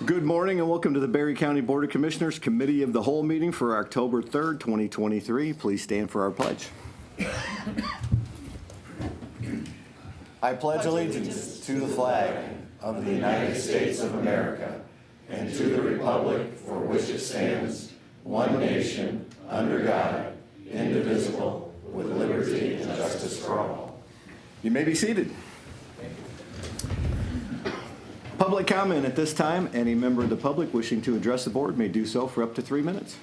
Good morning and welcome to the Berry County Board of Commissioners Committee of the Whole meeting for October 3rd, 2023. Please stand for our pledge. I pledge allegiance to the flag of the United States of America and to the republic for which it stands, one nation, under God, indivisible, with liberty and justice for all. You may be seated. Public comment at this time. Any member of the public wishing to address the board may do so for up to 3 minutes.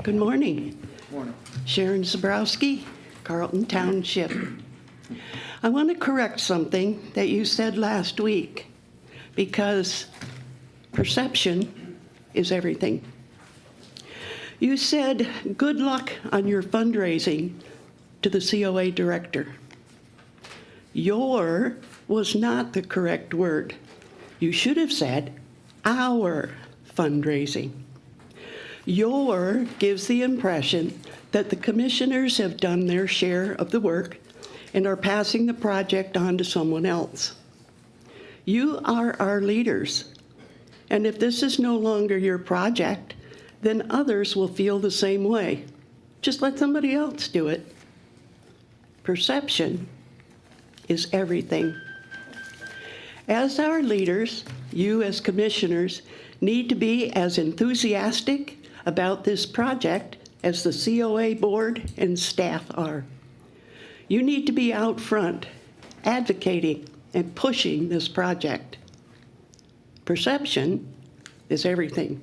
Good morning. Morning. Sharon Zabrowski, Carlton Township. I want to correct something that you said last week, because perception is everything. You said good luck on your fundraising to the COA director. Your was not the correct word. You should have said our fundraising. Your gives the impression that the commissioners have done their share of the work and are passing the project on to someone else. You are our leaders, and if this is no longer your project, then others will feel the same way. Just let somebody else do it. Perception is everything. As our leaders, you as commissioners need to be as enthusiastic about this project as the COA board and staff are. You need to be out front, advocating and pushing this project. Perception is everything.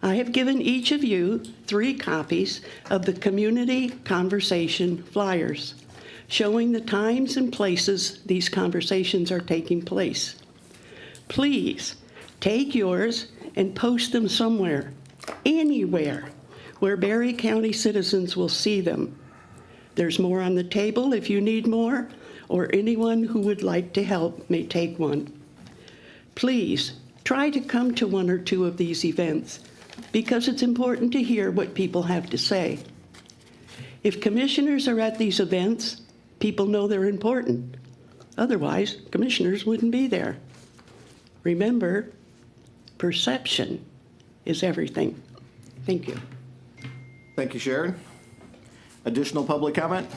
I have given each of you 3 copies of the community conversation flyers, showing the times and places these conversations are taking place. Please take yours and post them somewhere, anywhere, where Berry County citizens will see them. There's more on the table if you need more, or anyone who would like to help may take one. Please try to come to 1 or 2 of these events, because it's important to hear what people have to say. If commissioners are at these events, people know they're important. Otherwise, commissioners wouldn't be there. Remember, perception is everything. Thank you. Thank you, Sharon. Additional public comment?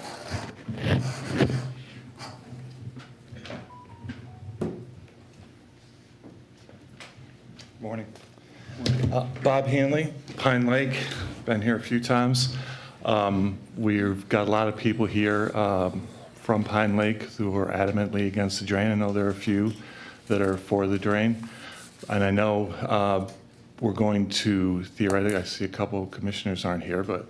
Morning. Bob Hanley, Pine Lake, been here a few times. We've got a lot of people here from Pine Lake who are adamantly against the drain. I know there are a few that are for the drain. And I know we're going to, theoretically, I see a couple of commissioners aren't here, but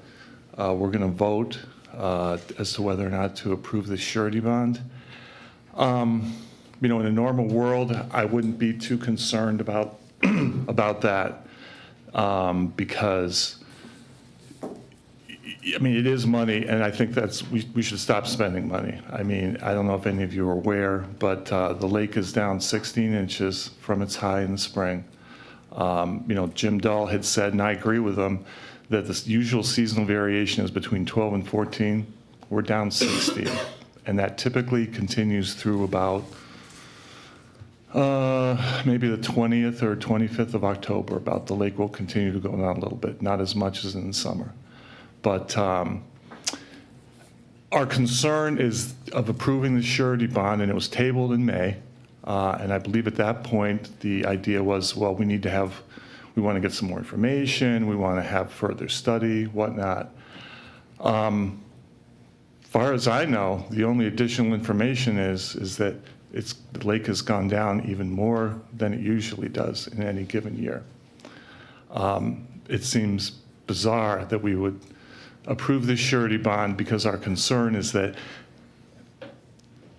we're going to vote as to whether or not to approve the surety bond. You know, in a normal world, I wouldn't be too concerned about that. Because, I mean, it is money, and I think we should stop spending money. I mean, I don't know if any of you are aware, but the lake is down 16 inches from its high in the spring. You know, Jim Dahl had said, and I agree with him, that the usual seasonal variation is between 12 and 14. We're down 60, and that typically continues through about maybe the 20th or 25th of October. About the lake will continue to go down a little bit, not as much as in the summer. But our concern is of approving the surety bond, and it was tabled in May. And I believe at that point, the idea was, well, we want to get some more information, we want to have further study, whatnot. Far as I know, the only additional information is that the lake has gone down even more than it usually does in any given year. It seems bizarre that we would approve this surety bond because our concern is that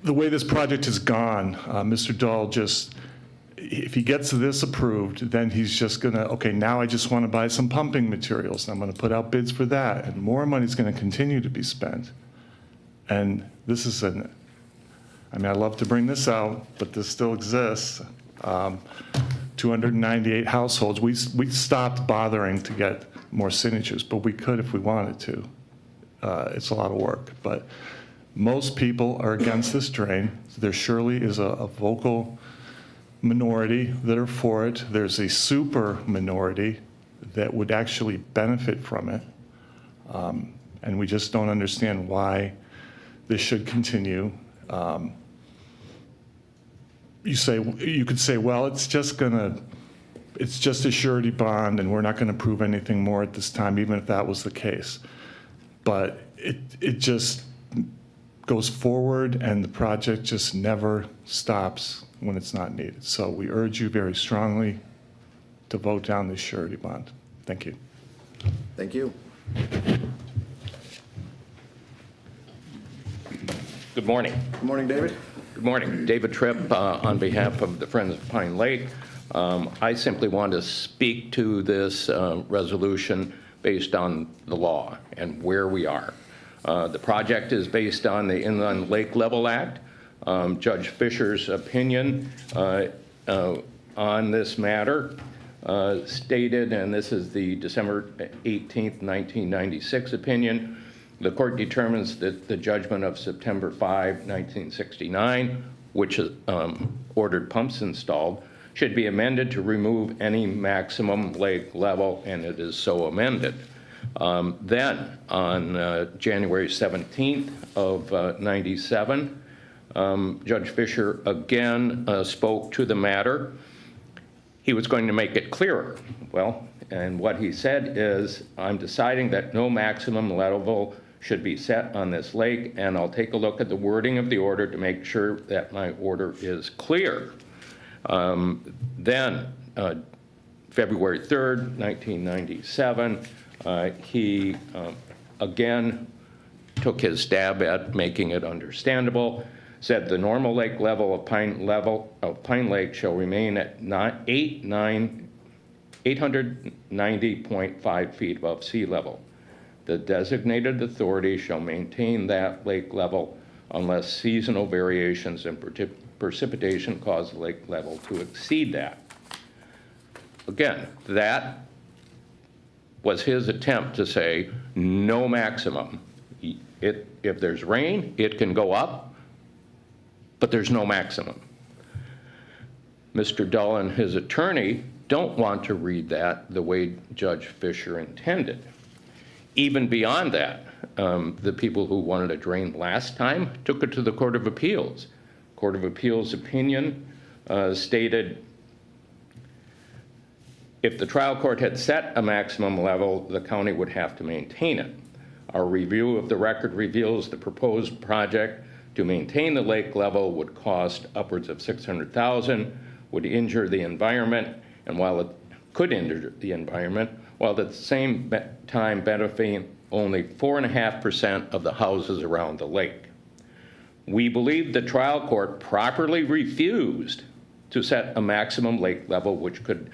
the way this project has gone, Mr. Dahl just if he gets this approved, then he's just gonna, okay, now I just want to buy some pumping materials. I'm going to put out bids for that, and more money's going to continue to be spent. And this is I mean, I love to bring this out, but this still exists. 298 households. We stopped bothering to get more signatures, but we could if we wanted to. It's a lot of work, but most people are against this drain. There surely is a vocal minority that are for it. There's a super minority that would actually benefit from it. And we just don't understand why this should continue. You could say, well, it's just a surety bond, and we're not going to prove anything more at this time, even if that was the case. But it just goes forward, and the project just never stops when it's not needed. So we urge you very strongly to vote down this surety bond. Thank you. Thank you. Good morning. Good morning, David. Good morning. David Tripp on behalf of the Friends of Pine Lake. I simply want to speak to this resolution based on the law and where we are. The project is based on the Inland Lake Level Act. Judge Fisher's opinion on this matter stated, and this is the December 18th, 1996 opinion, the court determines that the judgment of September 5, 1969, which ordered pumps installed, should be amended to remove any maximum lake level, and it is so amended. Then, on January 17th of 97, Judge Fisher again spoke to the matter. He was going to make it clearer. Well, and what he said is, I'm deciding that no maximum level should be set on this lake, and I'll take a look at the wording of the order to make sure that my order is clear. Then, February 3rd, 1997, he again took his stab at making it understandable, said the normal lake level of Pine Lake shall remain at 890.5 feet above sea level. The designated authority shall maintain that lake level unless seasonal variations in precipitation cause the lake level to exceed that. Again, that was his attempt to say no maximum. If there's rain, it can go up, but there's no maximum. Mr. Dull and his attorney don't want to read that the way Judge Fisher intended. Even beyond that, the people who wanted a drain last time took it to the Court of Appeals. Court of Appeals opinion stated, if the trial court had set a maximum level, the county would have to maintain it. Our review of the record reveals the proposed project to maintain the lake level would cost upwards of $600,000, would injure the environment, and while it could injure the environment, while at the same time benefiting only 4.5% of the houses around the lake. We believe the trial court properly refused to set a maximum lake level which could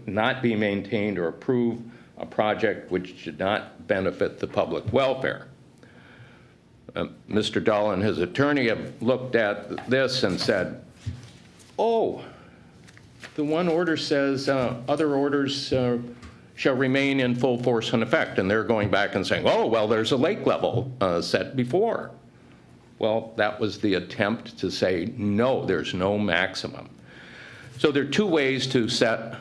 not be maintained or approve a project which did not benefit the public welfare. Mr. Dull and his attorney have looked at this and said, oh, the one order says other orders shall remain in full force and effect. And they're going back and saying, oh, well, there's a lake level set before. Well, that was the attempt to say, no, there's no maximum. So there are two ways to set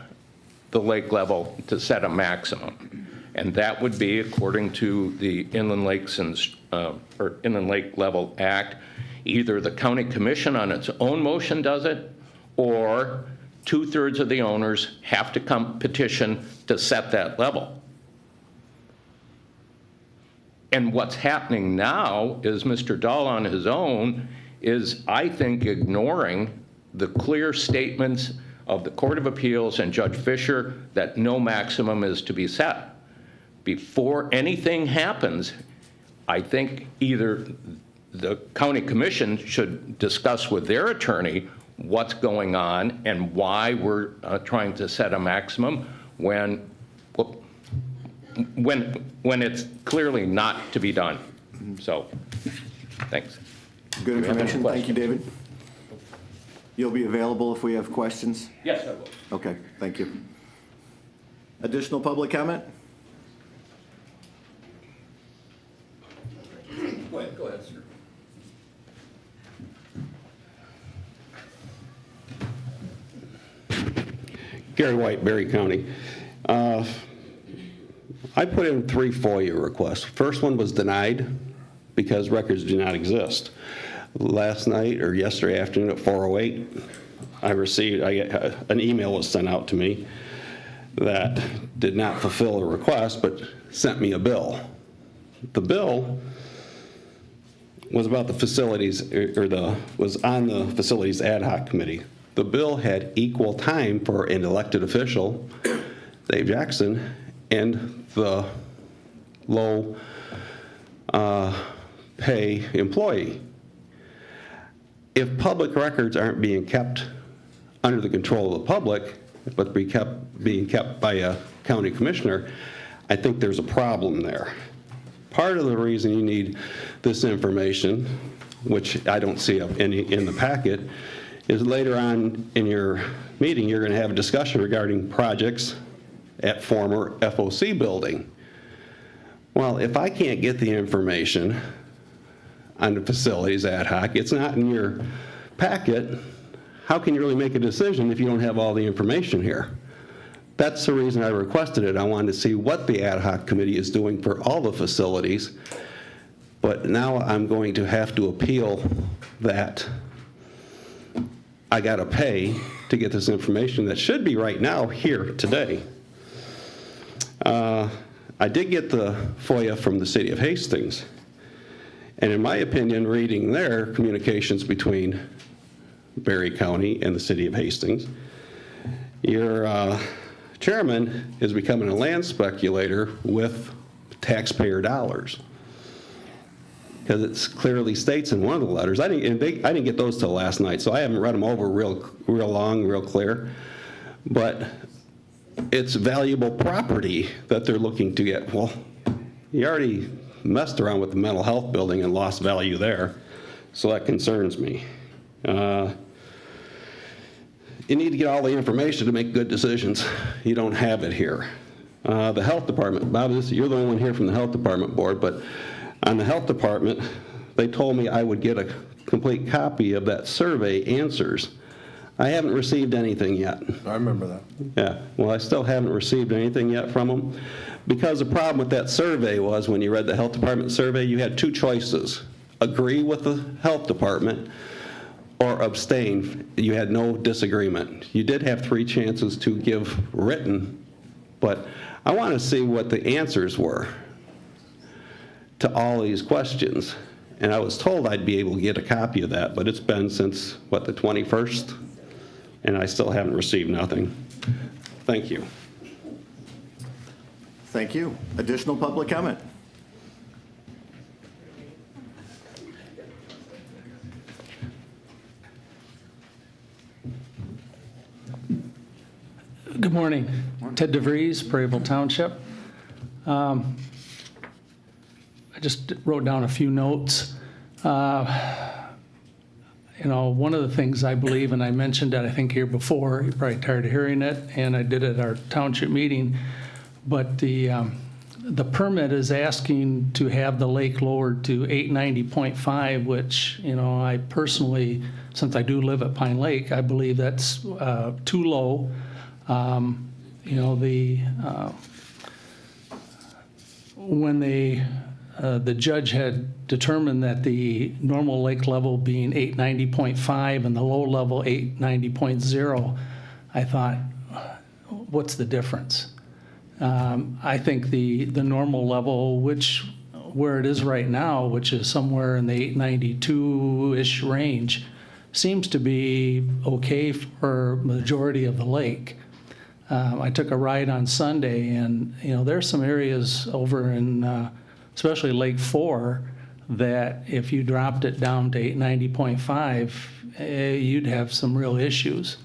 the lake level, to set a maximum. And that would be, according to the Inland Lakes or Inland Lake Level Act, either the county commission on its own motion does it, or 2/3 of the owners have to come petition to set that level. And what's happening now is Mr. Dull on his own is, I think, ignoring the clear statements of the Court of Appeals and Judge Fisher that no maximum is to be set. Before anything happens, I think either the county commission should discuss with their attorney what's going on and why we're trying to set a maximum when it's clearly not to be done. So, thanks. Good Do we have any information. Thank you, questions? David. You'll be available if we have questions? Yes, I will. Okay, thank you. Additional public comment? Go ahead, sir. Gary White, Berry County. I put in 3 FOIA requests. First one was denied because records do not exist. Last night or yesterday afternoon at 4:08, an email was sent out to me that did not fulfill a request but sent me a bill. The bill was about the facilities, was on the facilities ad hoc committee. The bill had equal time for an elected official, Dave Jackson, and the low pay employee. If public records aren't being kept under the control of the public, but being kept by a county commissioner, I think there's a problem there. Part of the reason you need this information, which I don't see any in the packet, is later on in your meeting, you're going to have a discussion regarding projects at former FOC building. Well, if I can't get the information on the facilities ad hoc, it's not in your packet, how can you really make a decision if you don't have all the information here? That's the reason I requested it. I wanted to see what the ad hoc committee is doing for all the facilities, but now I'm going to have to appeal that I got to pay to get this information that should be right now here today. I did get the FOIA from the city of Hastings, and in my opinion, reading their communications between Berry County and the city of Hastings, your chairman is becoming a land speculator with taxpayer dollars. Because it clearly states in one of the letters, I didn't get those till last night, so I haven't read them over real long, real clear, but it's valuable property that they're looking to get. Well, you already messed around with the mental health building and lost value there, so that concerns me. You need to get all the information to make good decisions. You don't have it here. The health department, Bob, you're the only one here from the health department board, but on the health department, they told me I would get a complete copy of that survey answers. I haven't received anything yet. I remember that. Yeah, well, I still haven't received anything yet from them, because the problem with that survey was when you read the health department survey, you had 2 choices: agree with the health department or abstain. You had no disagreement. You did have 3 chances to give written, but I want to see what the answers were to all these questions. And I was told I'd be able to get a copy of that, but it's been since, what, the 21st? And I still haven't received nothing. Thank you. Thank you. Additional public comment? Good morning. Ted DeVries, Prairieville Township. I just wrote down a few notes. You know, one of the things I believe, and I mentioned that I think here before, you're probably tired of hearing it, and I did it at our township meeting, but the permit is asking to have the lake lowered to 890.5, which, you know, I personally, since I do live at Pine Lake, I believe that's too low. You know, when the judge had determined that the normal lake level being 890.5 and the low level 890.0, I thought, what's the difference? I think the normal level, where it is right now, which is somewhere in the 892-ish range, seems to be okay for majority of the lake. I took a ride on Sunday, and you know, there's some areas over in, especially Lake 4, that if you dropped it down to 890.5, you'd have some real issues.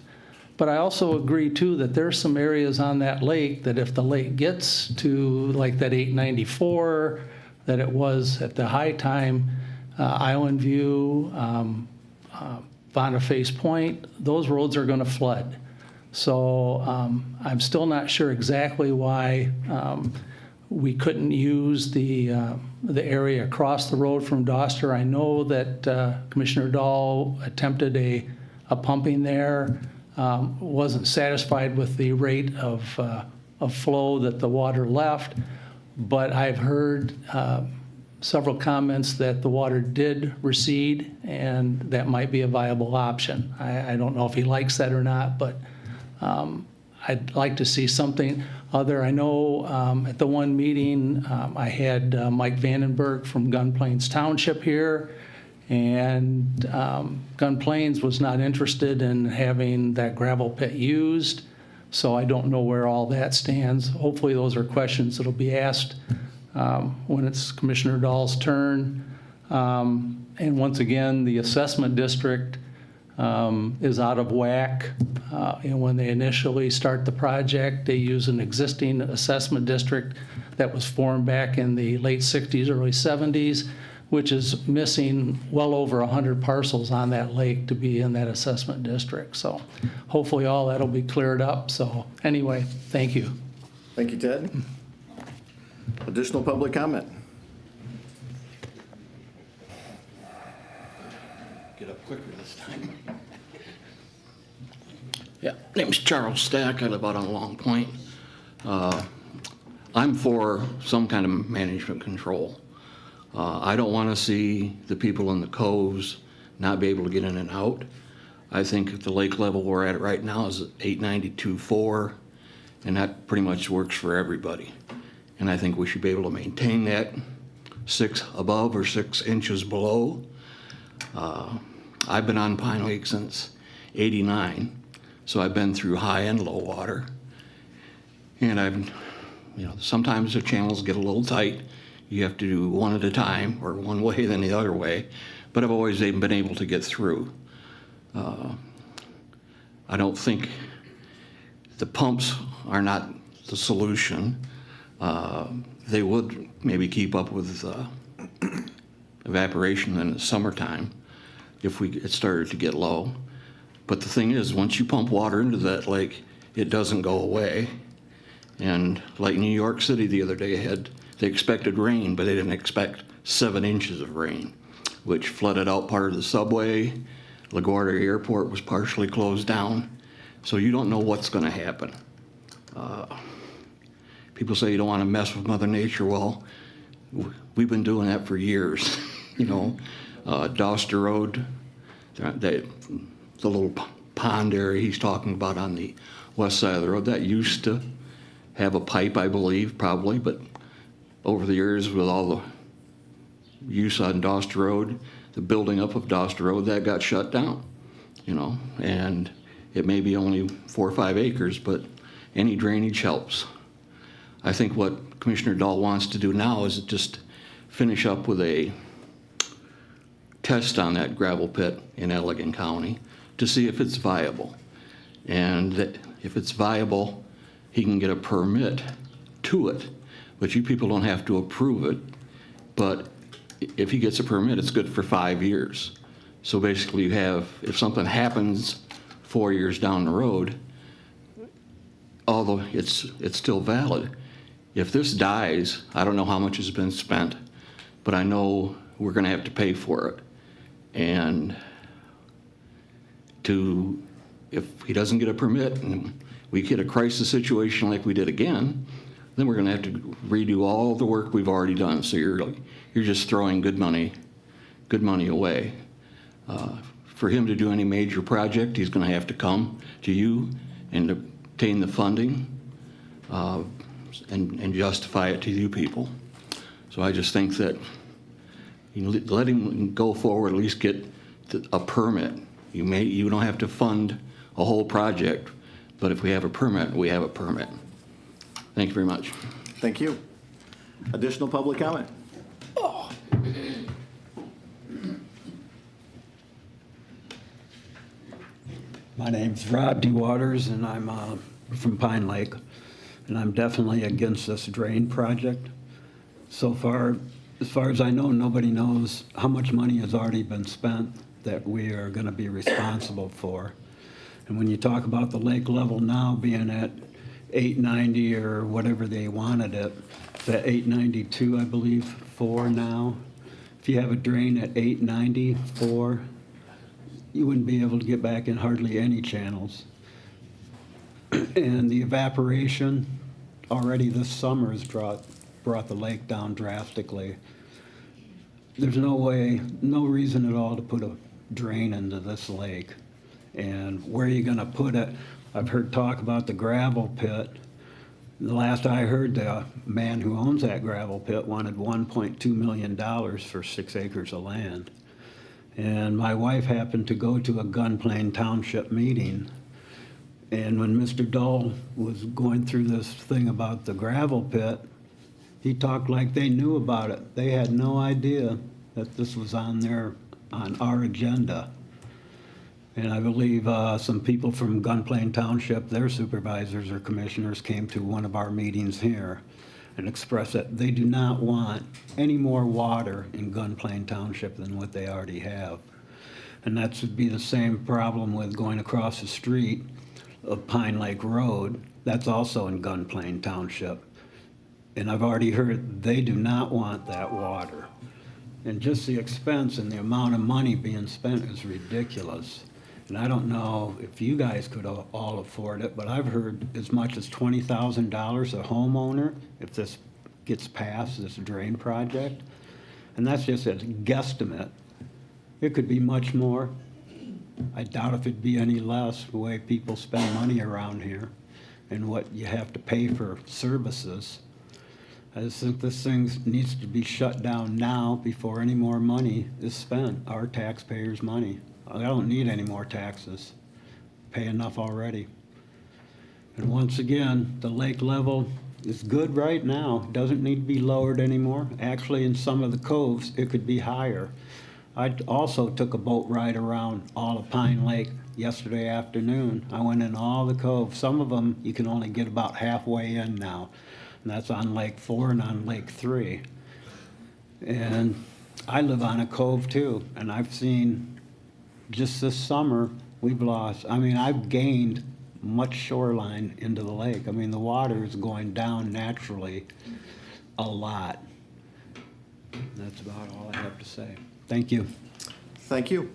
But I also agree too that there's some areas on that lake that if the lake gets to like that 894 that it was at the high time, Island View, Boniface Point, those roads are going to flood. So I'm still not sure exactly why we couldn't use the area across the road from Doster. I know that Commissioner Dahl attempted a pumping there, wasn't satisfied with the rate of flow that the water left, but I've heard several comments that the water did recede, and that might be a viable option. I don't know if he likes that or not, but I'd like to see something other. I know at the one meeting, I had Mike Vandenberg from Gun Plains Township here, and Gun Plains was not interested in having that gravel pit used, so I don't know where all that stands. Hopefully those are questions that'll be asked when it's Commissioner Dahl's turn. And once again, the assessment district is out of whack. And when they initially start the project, they use an existing assessment district that was formed back in the late 60s, early 70s, which is missing well over 100 parcels on that lake to be in that assessment district. So hopefully all that'll be cleared up. So anyway, thank you. Thank you, Ted. Additional public comment? Get up quicker this time. Yeah, name's Charles Stack. I live out on Long Point. I'm for some kind of management control. I don't want to see the people in the coves not be able to get in and out. I think the lake level we're at right now is 892.4, and that pretty much works for everybody. And I think we should be able to maintain that 6 above or 6 inches below. I've been on Pine Lake since '89. So I've been through high and low water. And sometimes the channels get a little tight. You have to do one at a time, or one way then the other way. But I've always been able to get through. I don't think the pumps are not the solution. They would maybe keep up with evaporation in the summertime if it started to get low. But the thing is, once you pump water into that lake, it doesn't go away. And like New York City the other day they expected rain, but they didn't expect 7 inches of rain, which flooded out part of the subway. LaGuardia Airport was partially closed down. So you don't know what's going to happen. People say you don't want to mess with Mother Nature. Well, we've been doing that for years. Doster Road, the little pond area he's talking about on the west side of the road, that used to have a pipe, I believe, probably, but over the years with all the use on Doster Road, the building up of Doster Road, that got shut down, and it may be only 4 or 5 acres, but any drainage helps. I think what Commissioner Dahl wants to do now is just finish up with a test on that gravel pit in Allegan County to see if it's viable. And that if it's viable, he can get a permit to it. But you people don't have to approve it. But if he gets a permit, it's good for 5 years. So basically you have, if something happens 4 years down the road, although it's still valid. If this dies, I don't know how much has been spent, but I know we're going to have to pay for it. And if he doesn't get a permit and we get a crisis situation like we did again, then we're going to have to redo all the work we've already done. So you're just throwing good money away. For him to do any major project, he's going to have to come to you and obtain the funding and justify it to you people. So I just think that let him go forward, at least get a permit. You don't have to fund a whole project, but if we have a permit, we have a permit. Thank you very much. Thank you. Additional public comment? My name's Rob D. Waters, and I'm from Pine Lake, and I'm definitely against this drain project. So far, as far as I know, nobody knows how much money has already been spent that we are going to be responsible for. And when you talk about the lake level now being at 890 or whatever they wanted it, it's at 892, I believe, 4 now. If you have a drain at 894, you wouldn't be able to get back in hardly any channels. And the evaporation already this summer has brought the lake down drastically. There's no way, no reason at all to put a drain into this lake. And where are you gonna put it? I've heard talk about the gravel pit. The last I heard, the man who owns that gravel pit wanted $1.2 million for 6 acres of land. And my wife happened to go to a Gunplain Township meeting. And when Mr. Dull was going through this thing about the gravel pit, he talked like they knew about it. They had no idea that this was on our agenda. And I believe some people from Gunplain Township, their supervisors or commissioners, came to one of our meetings here and expressed that they do not want any more water in Gunplain Township than what they already have. And that should be the same problem with going across the street of Pine Lake Road. That's also in Gunplain Township. And I've already heard they do not want that water. And just the expense and the amount of money being spent is ridiculous. And I don't know if you guys could all afford it, but I've heard as much as $20,000 a homeowner if this gets passed, this drain project. And that's just a guesstimate. It could be much more. I doubt if it'd be any less the way people spend money around here and what you have to pay for services. I just think this thing needs to be shut down now before any more money is spent, our taxpayers' money. I don't need any more taxes. Pay enough already. And once again, the lake level is good right now. Doesn't need to be lowered anymore. Actually, in some of the coves, it could be higher. I also took a boat ride around all of Pine Lake yesterday afternoon. I went in all the coves. Some of them you can only get about halfway in now. And that's on Lake 4 and on Lake 3. And I live on a cove too, and I've seen just this summer, I've gained much shoreline into the lake. I mean, the water is going down naturally a lot. That's about all I have to say. Thank you. Thank you.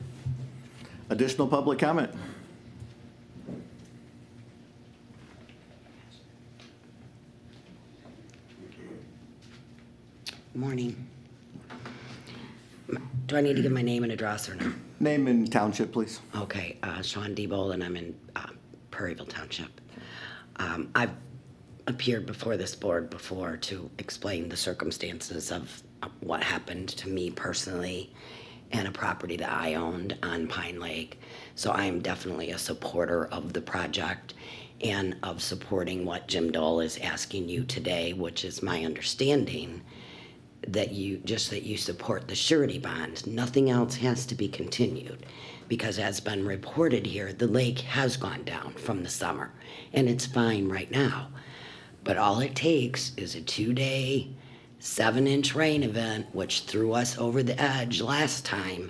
Additional public comment? Morning. Do I need to give my name and address or no? Name and township, please. Okay, Sean Diebold, and I'm in Prairieville Township. I've appeared before this board before to explain the circumstances of what happened to me personally and a property that I owned on Pine Lake. So I am definitely a supporter of the project and of supporting what Jim Dole is asking you today, which is my understanding that you support the surety bond. Nothing else has to be continued because as been reported here, the lake has gone down from the summer and it's fine right now. But all it takes is a 2-day, 7-inch rain event, which threw us over the edge last time,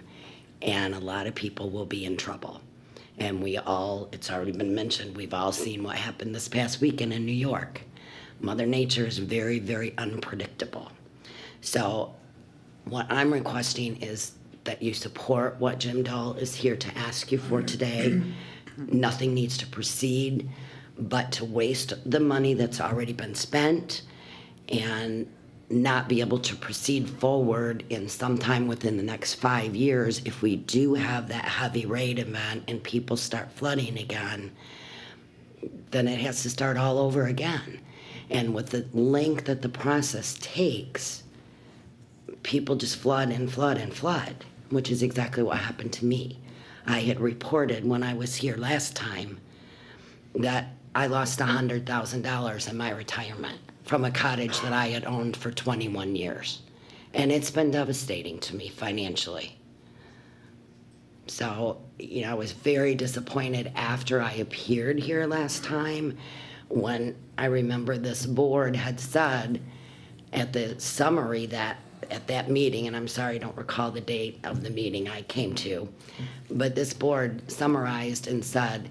and a lot of people will be in trouble. And it's already been mentioned, we've all seen what happened this past weekend in New York. Mother Nature is very, very unpredictable. So what I'm requesting is that you support what Jim Dole is here to ask you for today. Nothing needs to proceed but to waste the money that's already been spent and not be able to proceed forward in sometime within the next 5 years if we do have that heavy rain event and people start flooding again, then it has to start all over again. And with the length that the process takes, people just flood and flood and flood, which is exactly what happened to me. I had reported when I was here last time that I lost $100,000 in my retirement from a cottage that I had owned for 21 years. And it's been devastating to me financially. So, I was very disappointed after I appeared here last time when I remember this board had said at the summary that at that meeting, and I'm sorry, I don't recall the date of the meeting I came to, but this board summarized and said,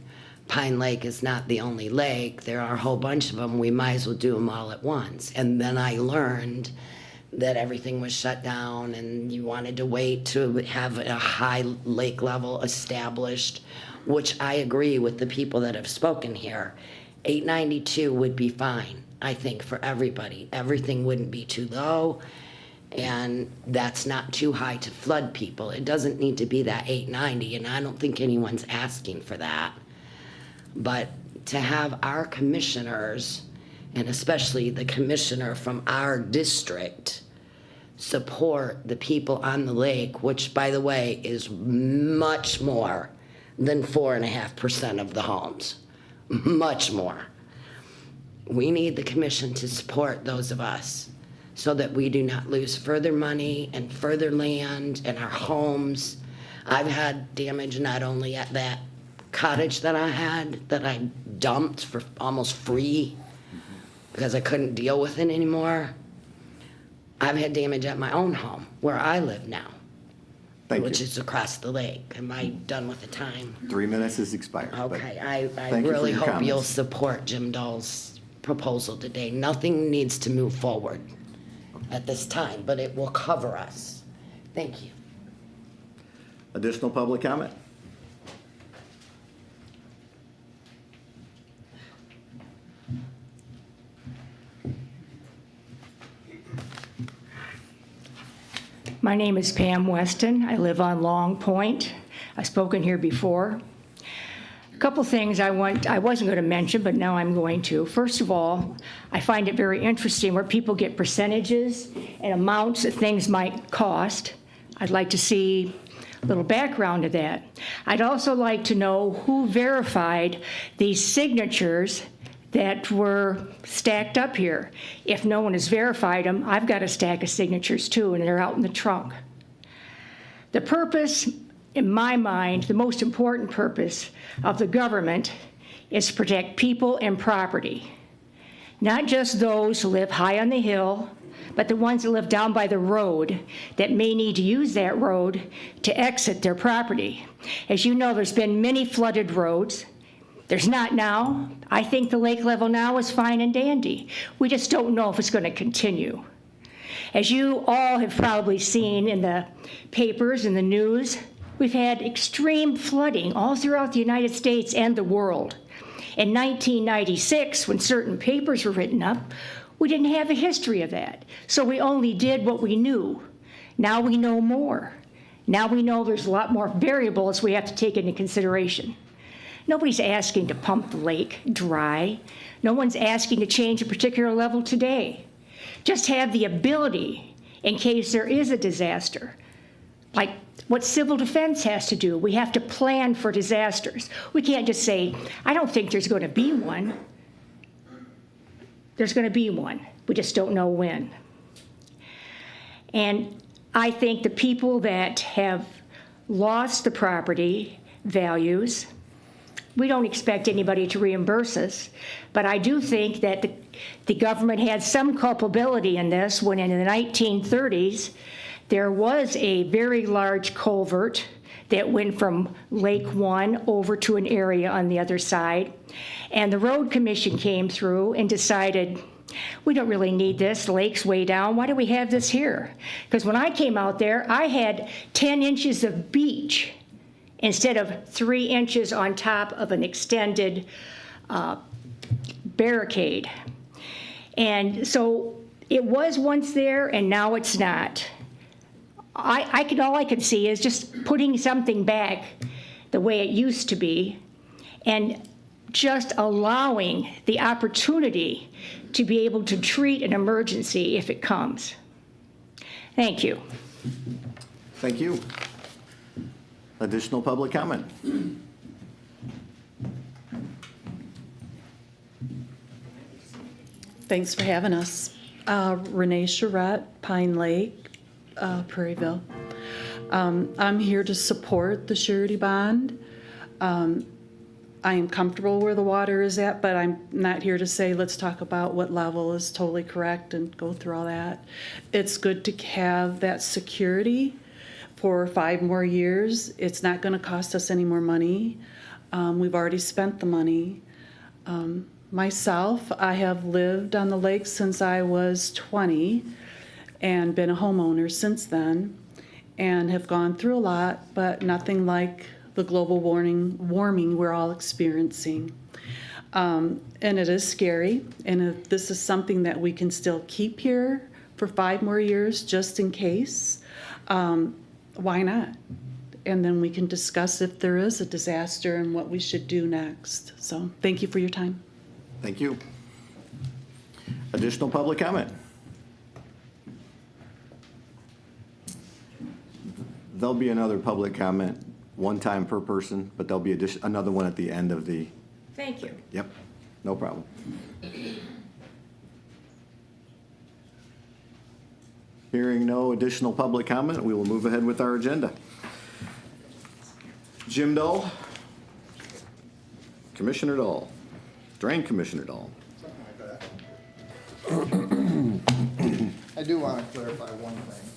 Pine Lake is not the only lake. There are a whole bunch of them. We might as well do them all at once. And then I learned that everything was shut down and you wanted to wait to have a high lake level established, which I agree with the people that have spoken here. 892 would be fine, I think, for everybody. Everything wouldn't be too low, and that's not too high to flood people. It doesn't need to be that 890, and I don't think anyone's asking for that. But to have our commissioners, and especially the commissioner from our district, support the people on the lake, which, by the way, is much more than 4.5% of the homes. Much more. We need the commission to support those of us so that we do not lose further money and further land and our homes. I've had damage not only at that cottage that I had that I dumped for almost free because I couldn't deal with it anymore. I've had damage at my own home where I live now, which is across the lake. Am I done with the time? 3 minutes has expired. but Okay, I thank you for really your hope you'll comments. support Jim Dahl's proposal today. Nothing needs to move forward at this time, but it will cover us. Thank you. Additional public comment? My name is Pam Weston. I live on Long Point. I've spoken here before. A couple things I wasn't going to mention, but now I'm going to. First of all, I find it very interesting where people get percentages and amounts that things might cost. I'd like to see a little background to that. I'd also like to know who verified these signatures that were stacked up here. If no one has verified them, I've got a stack of signatures too, and they're out in the trunk. The purpose, in my mind, the most important purpose of the government is to protect people and property. Not just those who live high on the hill, but the ones that live down by the road that may need to use that road to exit their property. As you know, there's been many flooded roads. There's not now. I think the lake level now is fine and dandy. We just don't know if it's going to continue. As you all have probably seen in the papers and the news, we've had extreme flooding all throughout the United States and the world. In 1996, when certain papers were written up, we didn't have a history of that. So we only did what we knew. Now we know more. Now we know there's a lot more variables we have to take into consideration. Nobody's asking to pump the lake dry. No one's asking to change a particular level today. Just have the ability in case there is a disaster. Like what civil defense has to do. We have to plan for disasters. We can't just say, I don't think there's going to be one. There's going to be one. We just don't know when. And I think the people that have lost the property values, we don't expect anybody to reimburse us, but I do think that the government had some culpability in this when in the 1930s, there was a very large culvert that went from Lake One over to an area on the other side. And the road commission came through and decided, we don't really need this, the lake's way down, why do we have this here? Because when I came out there, I had 10 inches of beach instead of 3 inches on top of an extended barricade. And so it was once there and now it's not. All I could see is just putting something back the way it used to be and just allowing the opportunity to be able to treat an emergency if it comes. Thank you. Thank you. Additional public comment? Thanks for having us. Renee Charette, Pine Lake, Prairieville. I'm here to support the surety bond. I am comfortable where the water is at, but I'm not here to say, let's talk about what level is totally correct and go through all that. It's good to have that security for 5 more years. It's not gonna cost us any more money. We've already spent the money. Myself, I have lived on the lake since I was 20 and been a homeowner since then and have gone through a lot, but nothing like the global warming we're all experiencing. And it is scary, and if this is something that we can still keep here for 5 more years just in case, why not? And then we can discuss if there is a disaster and what we should do next. So thank you for your time. Thank you. Additional public comment? There'll be another public comment, 1 time per person, but there'll be another one at the end of the, Thank you. yep, no problem. Hearing no additional public comment, we will move ahead with our agenda. Jim Dahl. Commissioner Dahl. Drain Commissioner Dahl. I do want to clarify one thing.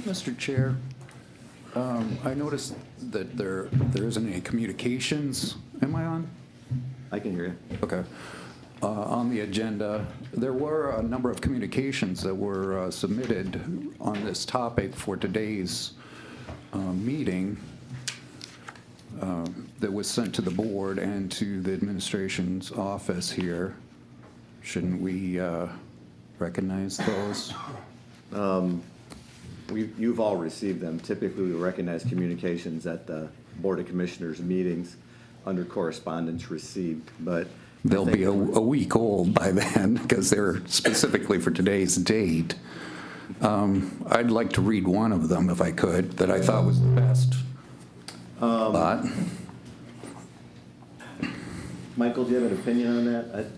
Mr. Chair, I noticed that there isn't any communications. Am I on? I can hear you. Okay. On the agenda, there were a number of communications that were submitted on this topic for today's meeting that was sent to the board and to the administration's office here. Shouldn't we recognize those? You've all received them. Typically, we recognize communications at the Board of Commissioners meetings under correspondence received, but They'll be a week old by then because they're specifically for today's date. I'd like to read one of them if I could, that I thought was the best. But Michael, do you have an opinion on that?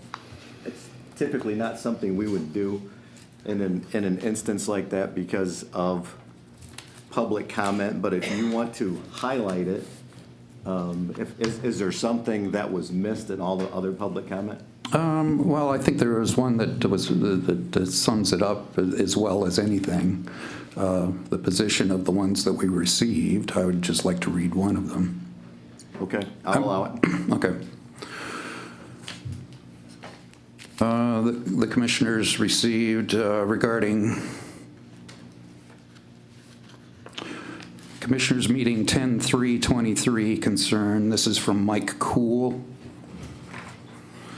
It's typically not something we would do in an instance like that because of public comment, but if you want to highlight it, is there something that was missed in all the other public comment? well, I think there was one that sums it up as well as anything. The position of the ones that we received, I would just like to read one of them. Okay, I'll allow it. Okay. The commissioners received regarding Commissioners Meeting 10/3/23 concern. This is from Mike Cool.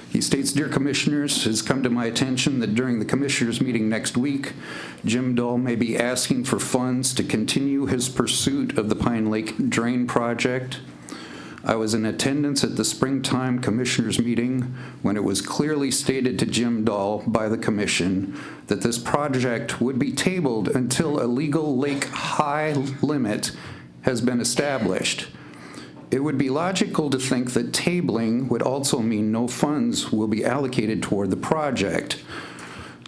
He states, "Dear Commissioners, it has come to my attention that during the Commissioners meeting next week, Jim Dahl may be asking for funds to continue his pursuit of the Pine Lake Drain Project. I was in attendance at the springtime Commissioners meeting when it was clearly stated to Jim Dahl by the Commission that this project would be tabled until a legal lake high limit has been established. It would be logical to think that tabling would also mean no funds will be allocated toward the project.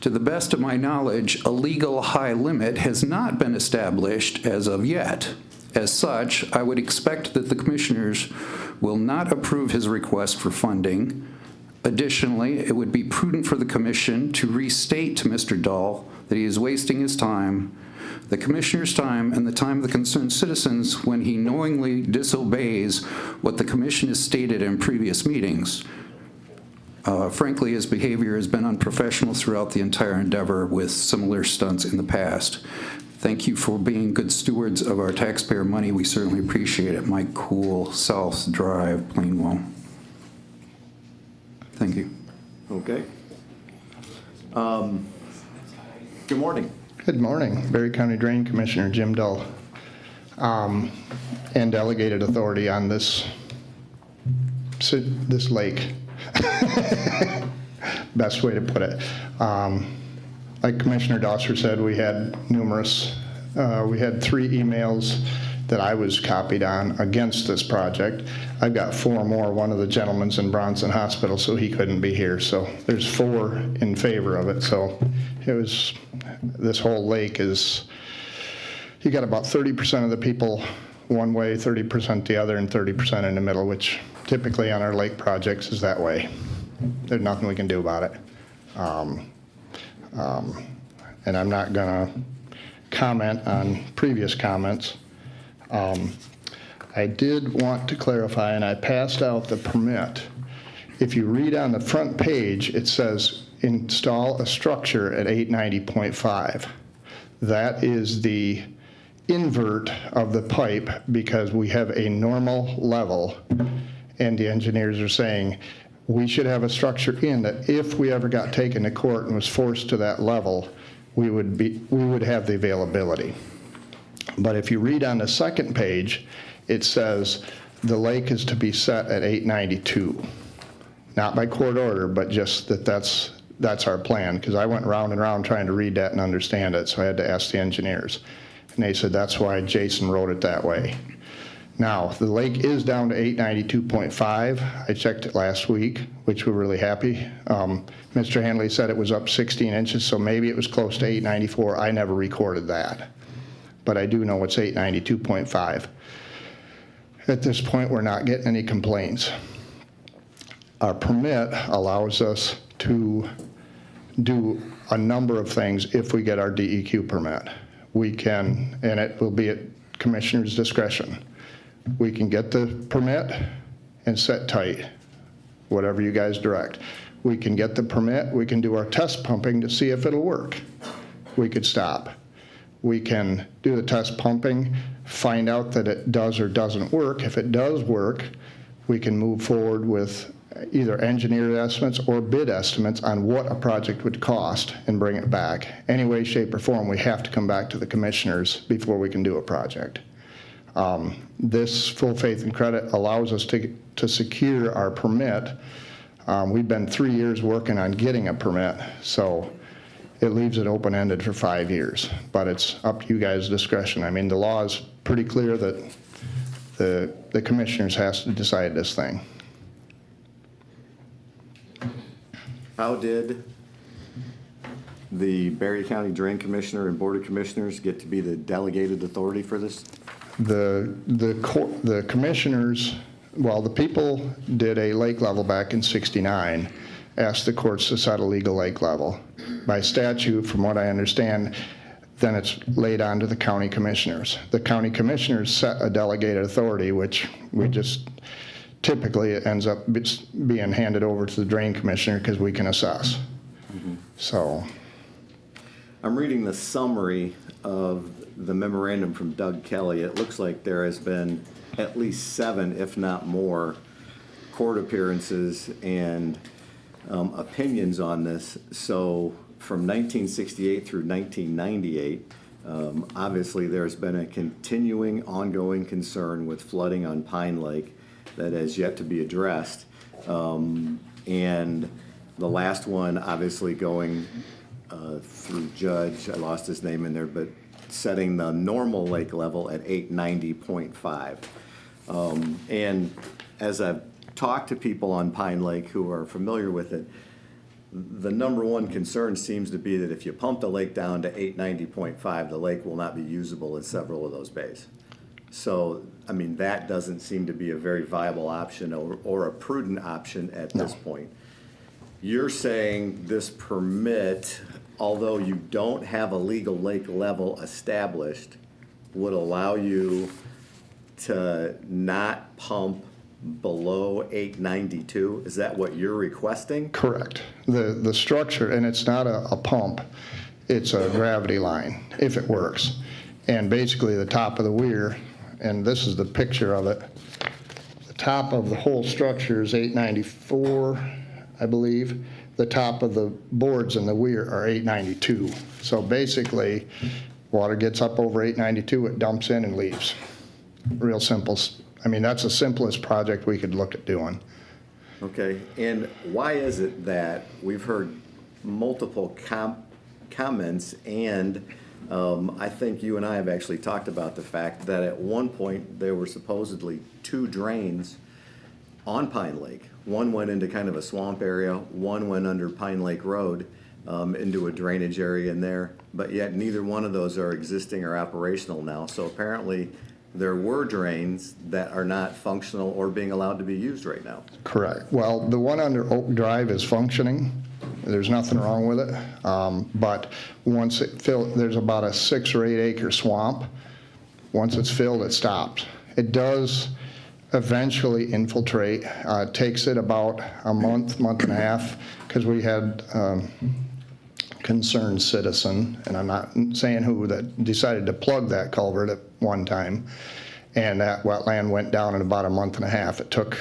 To the best of my knowledge, a legal high limit has not been established as of yet. As such, I would expect that the Commissioners will not approve his request for funding. Additionally, it would be prudent for the Commission to restate to Mr. Dahl that he is wasting his time, the Commissioner's time, and the time of the concerned citizens when he knowingly disobeys what the Commission has stated in previous meetings. Frankly, his behavior has been unprofessional throughout the entire endeavor with similar stunts in the past. Thank you for being good stewards of our taxpayer money. We certainly appreciate it. Mike Cool, South Drive, Plainwell." Thank you. Okay. Good morning. Good morning. Berry County Drain Commissioner Jim Dahl, and delegated authority on this lake. Best way to put it. Like Commissioner Dosser said, we had 3 emails that I was copied on against this project. I've got 4 more. One of the gentlemen's in Bronson Hospital, so he couldn't be here. So there's 4 in favor of it. So it was, this whole lake is, you got about 30% of the people one way, 30% the other, and 30% in the middle, which typically on our lake projects is that way. There's nothing we can do about it. And I'm not going to comment on previous comments. I did want to clarify, and I passed out the permit. If you read on the front page, it says install a structure at 890.5. That is the invert of the pipe because we have a normal level, and the engineers are saying we should have a structure in that if we ever got taken to court and was forced to that level, we would have the availability. But if you read on the second page, it says the lake is to be set at 892. Not by court order, but just that's our plan, because I went round and round trying to read that and understand it, so I had to ask the engineers. And they said that's why Jason wrote it that way. Now, the lake is down to 892.5. I checked it last week, which we're really happy. Mr. Hanley said it was up 16 inches, so maybe it was close to 894. I never recorded that. But I do know it's 892.5. At this point, we're not getting any complaints. Our permit allows us to do a number of things if we get our DEQ permit. We can, and it will be at commissioner's discretion. We can get the permit and set tight, whatever you guys direct. We can get the permit, we can do our test pumping to see if it'll work. We could stop. We can do the test pumping, find out that it does or doesn't work. If it does work, we can move forward with either engineered estimates or bid estimates on what a project would cost and bring it back. Any way, shape, or form, we have to come back to the commissioners before we can do a project. This full faith and credit allows us to secure our permit. We've been 3 years working on getting a permit, so it leaves it open-ended for 5 years, but it's up to you guys' discretion. I mean, the law is pretty clear that the commissioners has to decide this thing. How did the Berry County Drain Commissioner and Board of Commissioners get to be the delegated authority for this? The commissioners, well, the people did a lake level back in '69, asked the courts to set a legal lake level. By statute, from what I understand, then it's laid on to the county commissioners. The county commissioners set a delegated authority, which we just, typically it ends up being handed over to the drain commissioner because we can assess. Mm-hmm. So. I'm reading the summary of the memorandum from Doug Kelly. It looks like there has been at least 7, if not more, court appearances and opinions on this. So from 1968 through 1998, obviously there's been a continuing, ongoing concern with flooding on Pine Lake that has yet to be addressed. And the last one, obviously going through Judge, I lost his name in there, but setting the normal lake level at 890.5. And as I've talked to people on Pine Lake who are familiar with it, the number one concern seems to be that if you pump the lake down to 890.5, the lake will not be usable in several of those bays. So, I mean, that doesn't seem to be a very viable option or a prudent option at this point. You're saying this permit, although you don't have a legal lake level established, would allow you to not pump below 892? Is that what you're requesting? Correct. The structure, and it's not a pump, it's a gravity line, if it works. And basically the top of the weir, and this is the picture of it, the top of the whole structure is 894, I believe. The top of the boards in the weir are 892. So basically, water gets up over 892, it dumps in and leaves. Real simple. I mean, that's the simplest project we could look at doing. Okay, and why is it that we've heard multiple comments and I think you and I have actually talked about the fact that at one point, there were supposedly 2 drains on Pine Lake. One went into kind of a swamp area, one went under Pine Lake Road, into a drainage area in there, but yet neither one of those are existing or operational now. So apparently, there were drains that are not functional or being allowed to be used right now. Correct. Well, the one under Oak Drive is functioning. There's nothing wrong with it. But once it filled, there's about a 6 or 8 acre swamp. Once it's filled, it stops. It does eventually infiltrate. It takes it about a month and a half, because we had concerned citizen, and I'm not saying who, that decided to plug that culvert at one time, and that wetland went down in about a month and a half. It took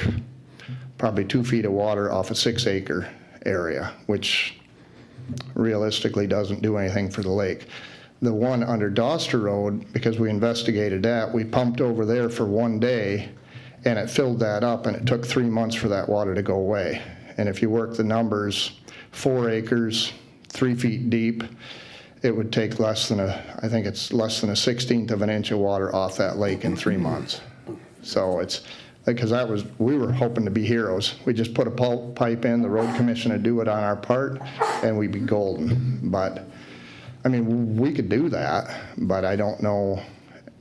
probably 2 feet of water off a 6 acre area, which realistically doesn't do anything for the lake. The one under Doster Road, because we investigated that, we pumped over there for 1 day, and it filled that up, and it took 3 months for that water to go away. And if you work the numbers, 4 acres, 3 feet deep, it would take less than I think it's less than a 1/16 of an inch of water off that lake in 3 months. So it's, because we were hoping to be heroes. We just put a pipe in, the road commission would do it on our part, and we'd be golden. But, I mean, we could do that, but I don't know,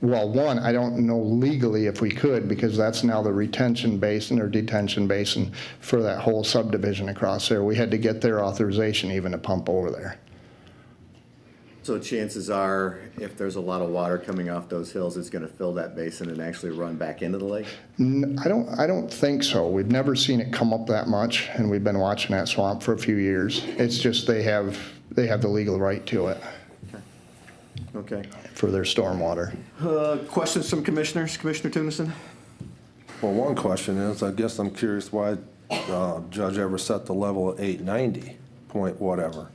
well, one, I don't know legally if we could, because that's now the retention basin or detention basin for that whole subdivision across there. We had to get their authorization even to pump over there. So chances are, if there's a lot of water coming off those hills, it's gonna fill that basin and actually run back into the lake? I don't think so. We've never seen it come up that much, and we've been watching that swamp for a few years. It's just they have the legal right to it Okay. for their stormwater. Questions from commissioners? Commissioner Tunison? Well, one question is, I guess I'm curious why Judge ever set the level at 890 point whatever.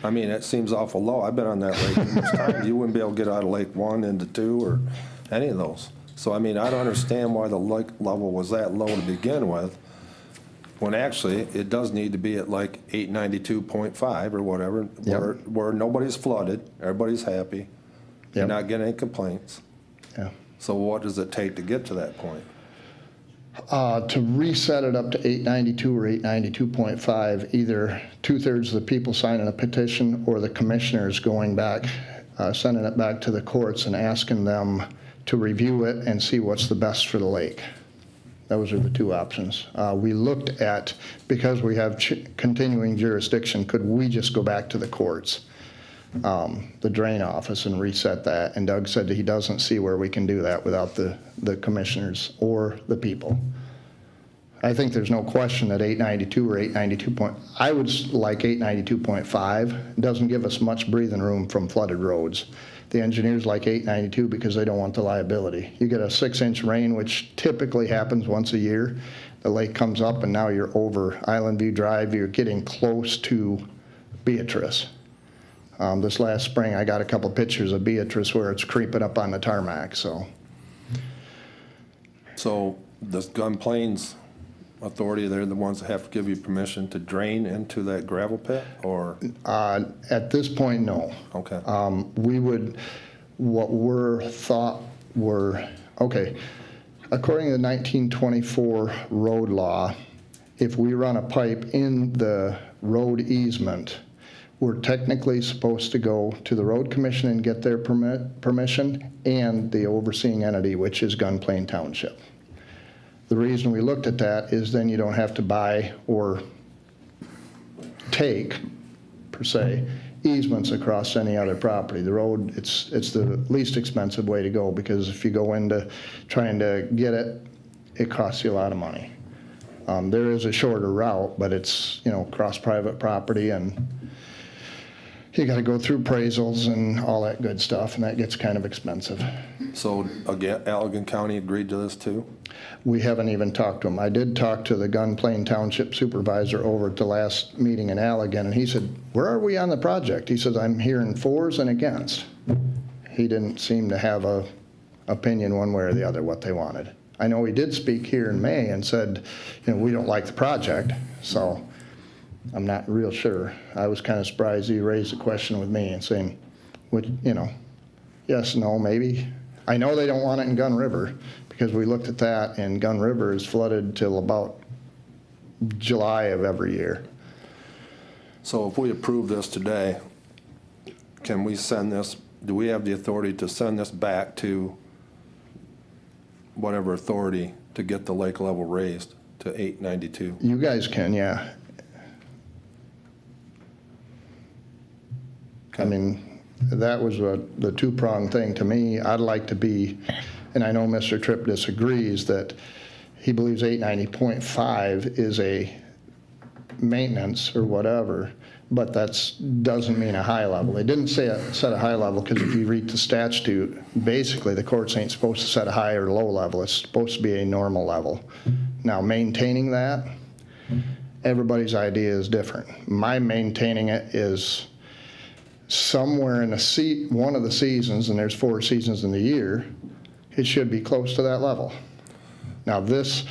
I mean, it seems awful low. I've been on that lake numerous times. You wouldn't be able to get out of Lake 1 into 2 or any of those. So, I mean, I don't understand why the lake level was that low to begin with, when actually it does need to be at like 892.5 or whatever, where nobody's flooded, everybody's happy, you're not getting any complaints. Yeah. So what does it take to get to that point? To reset it up to 892 or 892.5, either 2/3 of the people signing a petition or the commissioners going back, sending it back to the courts and asking them to review it and see what's the best for the lake. Those are the 2 options. We looked at, because we have continuing jurisdiction, could we just go back to the courts, the drain office, and reset that? And Doug said that he doesn't see where we can do that without the commissioners or the people. I think there's no question that 892 or 892 I would like 892.5. It doesn't give us much breathing room from flooded roads. The engineers like 892 because they don't want the liability. You get a 6-inch rain, which typically happens once a year. The lake comes up, and now you're over Island View Drive. You're getting close to Beatrice. This last spring, I got a couple pictures of Beatrice where it's creeping up on the tarmac. So does Gun Plains Authority, they're the ones that have to give you permission to drain into that gravel pit, or? At this point, no. Okay. What we're thought were, okay, according to the 1924 road law, if we run a pipe in the road easement, we're technically supposed to go to the road commission and get their permission, and the overseeing entity, which is Gun Plain Township. The reason we looked at that is then you don't have to buy or take, per se, easements across any other property. The road, it's the least expensive way to go, because if you go into trying to get it, it costs you a lot of money. There is a shorter route, but it's, across private property, and you got to go through appraisals and all that good stuff, and that gets kind of expensive. So again, Allegan County agreed to this too? We haven't even talked to him. I did talk to the Gun Plain Township supervisor over at the last meeting in Allegan, and he said, "Where are we on the project?" He says, "I'm hearing fors and against." He didn't seem to have a opinion one way or the other what they wanted. I know he did speak here in May and said, we don't like the project, so I'm not real sure. I was kind of surprised he raised the question with me and saying, yes, no, maybe. I know they don't want it in Gun River, because we looked at that, and Gun River is flooded till about July of every year. So if we approve this today, can we send this, do we have the authority to send this back to whatever authority to get the lake level raised to 892? You guys can, yeah. I mean, that was the two-pronged thing to me. I'd like to be, and I know Mr. Tripp disagrees, that he believes 890.5 is a maintenance or whatever, but that doesn't mean a high level. It didn't set a high level, because if you read the statute, basically the courts ain't supposed to set a high or low level. It's supposed to be a normal level. Now, maintaining that, everybody's idea is different. My maintaining it is somewhere in one of the seasons, and there's 4 seasons in the year, it should be close to that level. Now this,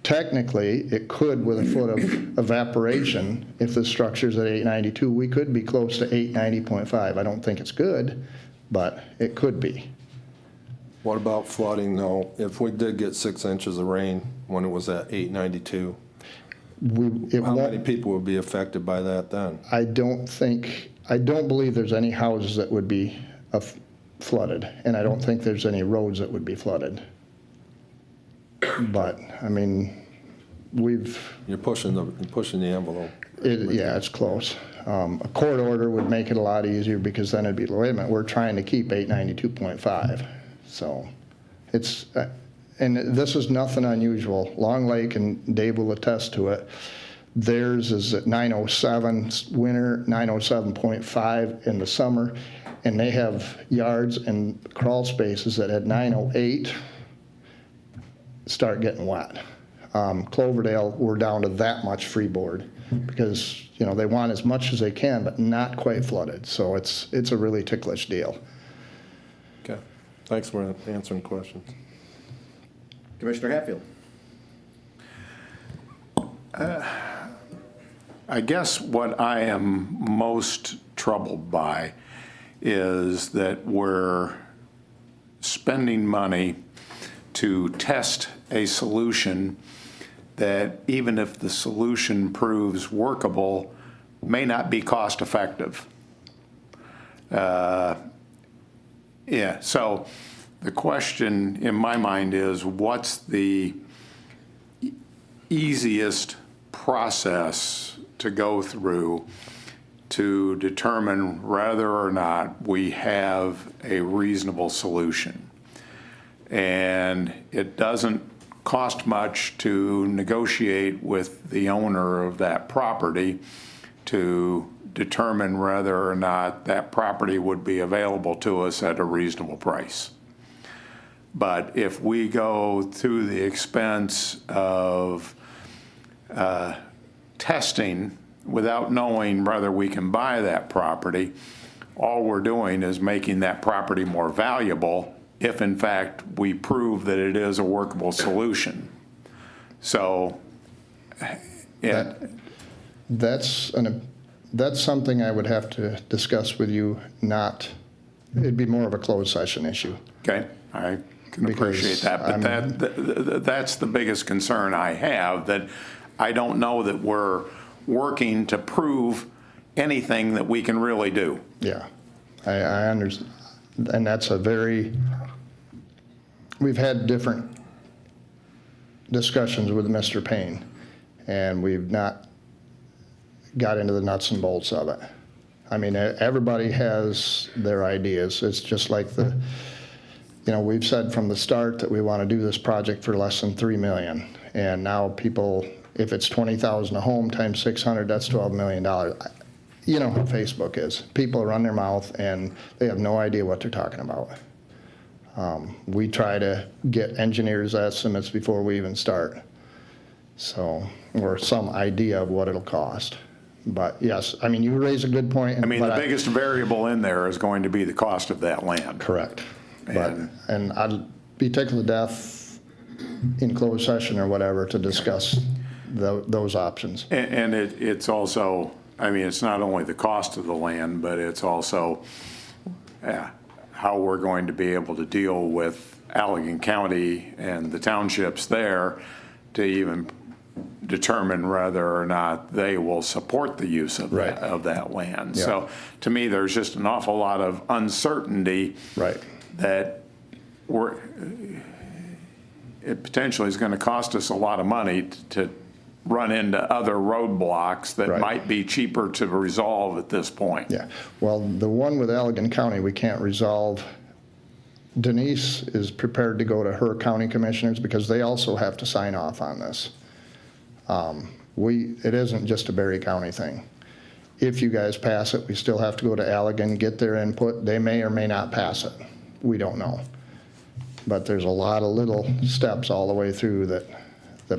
technically, it could, with a foot of evaporation, if the structure's at 892, we could be close to 890.5. I don't think it's good, but it could be. What about flooding though? If we did get 6 inches of rain when it was at 892, how many people would be affected by that then? I don't believe there's any houses that would be flooded, and I don't think there's any roads that would be flooded. But, I mean, You're pushing the envelope. Yeah, it's close. A court order would make it a lot easier, because then it'd be, wait a minute, we're trying to keep 892.5. So it's, and this is nothing unusual. Long Lake, and Dave will attest to it, theirs is at 907 winter, 907.5 in the summer, and they have yards and crawl spaces that at 908 start getting wet. Cloverdale, we're down to that much freeboard, because they want as much as they can, but not quite flooded. So it's a really ticklish deal. Okay, thanks for answering questions. Commissioner Hatfield. I guess what I am most troubled by is that we're spending money to test a solution that, even if the solution proves workable, may not be cost effective. So the question in my mind is, what's the easiest process to go through to determine whether or not we have a reasonable solution? And it doesn't cost much to negotiate with the owner of that property to determine whether or not that property would be available to us at a reasonable price. But if we go through the expense of testing without knowing whether we can buy that property, all we're doing is making that property more valuable if in fact we prove that it is a workable solution. So that's something I would have to discuss with you, it'd be more of a closed session issue. Okay, I can appreciate that, but that's the biggest concern I have, that I don't know that we're working to prove anything that we can really do. Yeah, I understand. And that's we've had different discussions with Mr. Payne, and we've not got into the nuts and bolts of it. I mean, everybody has their ideas. It's just like we've said from the start that we want to do this project for less than $3 million. And now people, if it's $20,000 a home times 600, that's $12 million. You know how Facebook is. People run their mouth and they have no idea what they're talking about. We try to get engineers' estimates before we even start, or some idea of what it'll cost. But yes, I mean, you raise a good point. I mean, the biggest variable in there is going to be the cost of that land. Correct. And I'd be tickled to death in closed session or whatever to discuss those options. And it's also, I mean, it's not only the cost of the land, but it's also how we're going to be able to deal with Allegan County and the townships there to even determine whether or not they will support the use of Right. that land. Yeah. So to me, there's just an awful lot of uncertainty Right. that it potentially is going to cost us a lot of money to run into other roadblocks that Right. might be cheaper to resolve at this point. Yeah, well, the one with Allegan County, we can't resolve. Denise is prepared to go to her county commissioners because they also have to sign off on this. It isn't just a Berry County thing. If you guys pass it, we still have to go to Allegan, get their input. They may or may not pass it. We don't know. But there's a lot of little steps all the way through that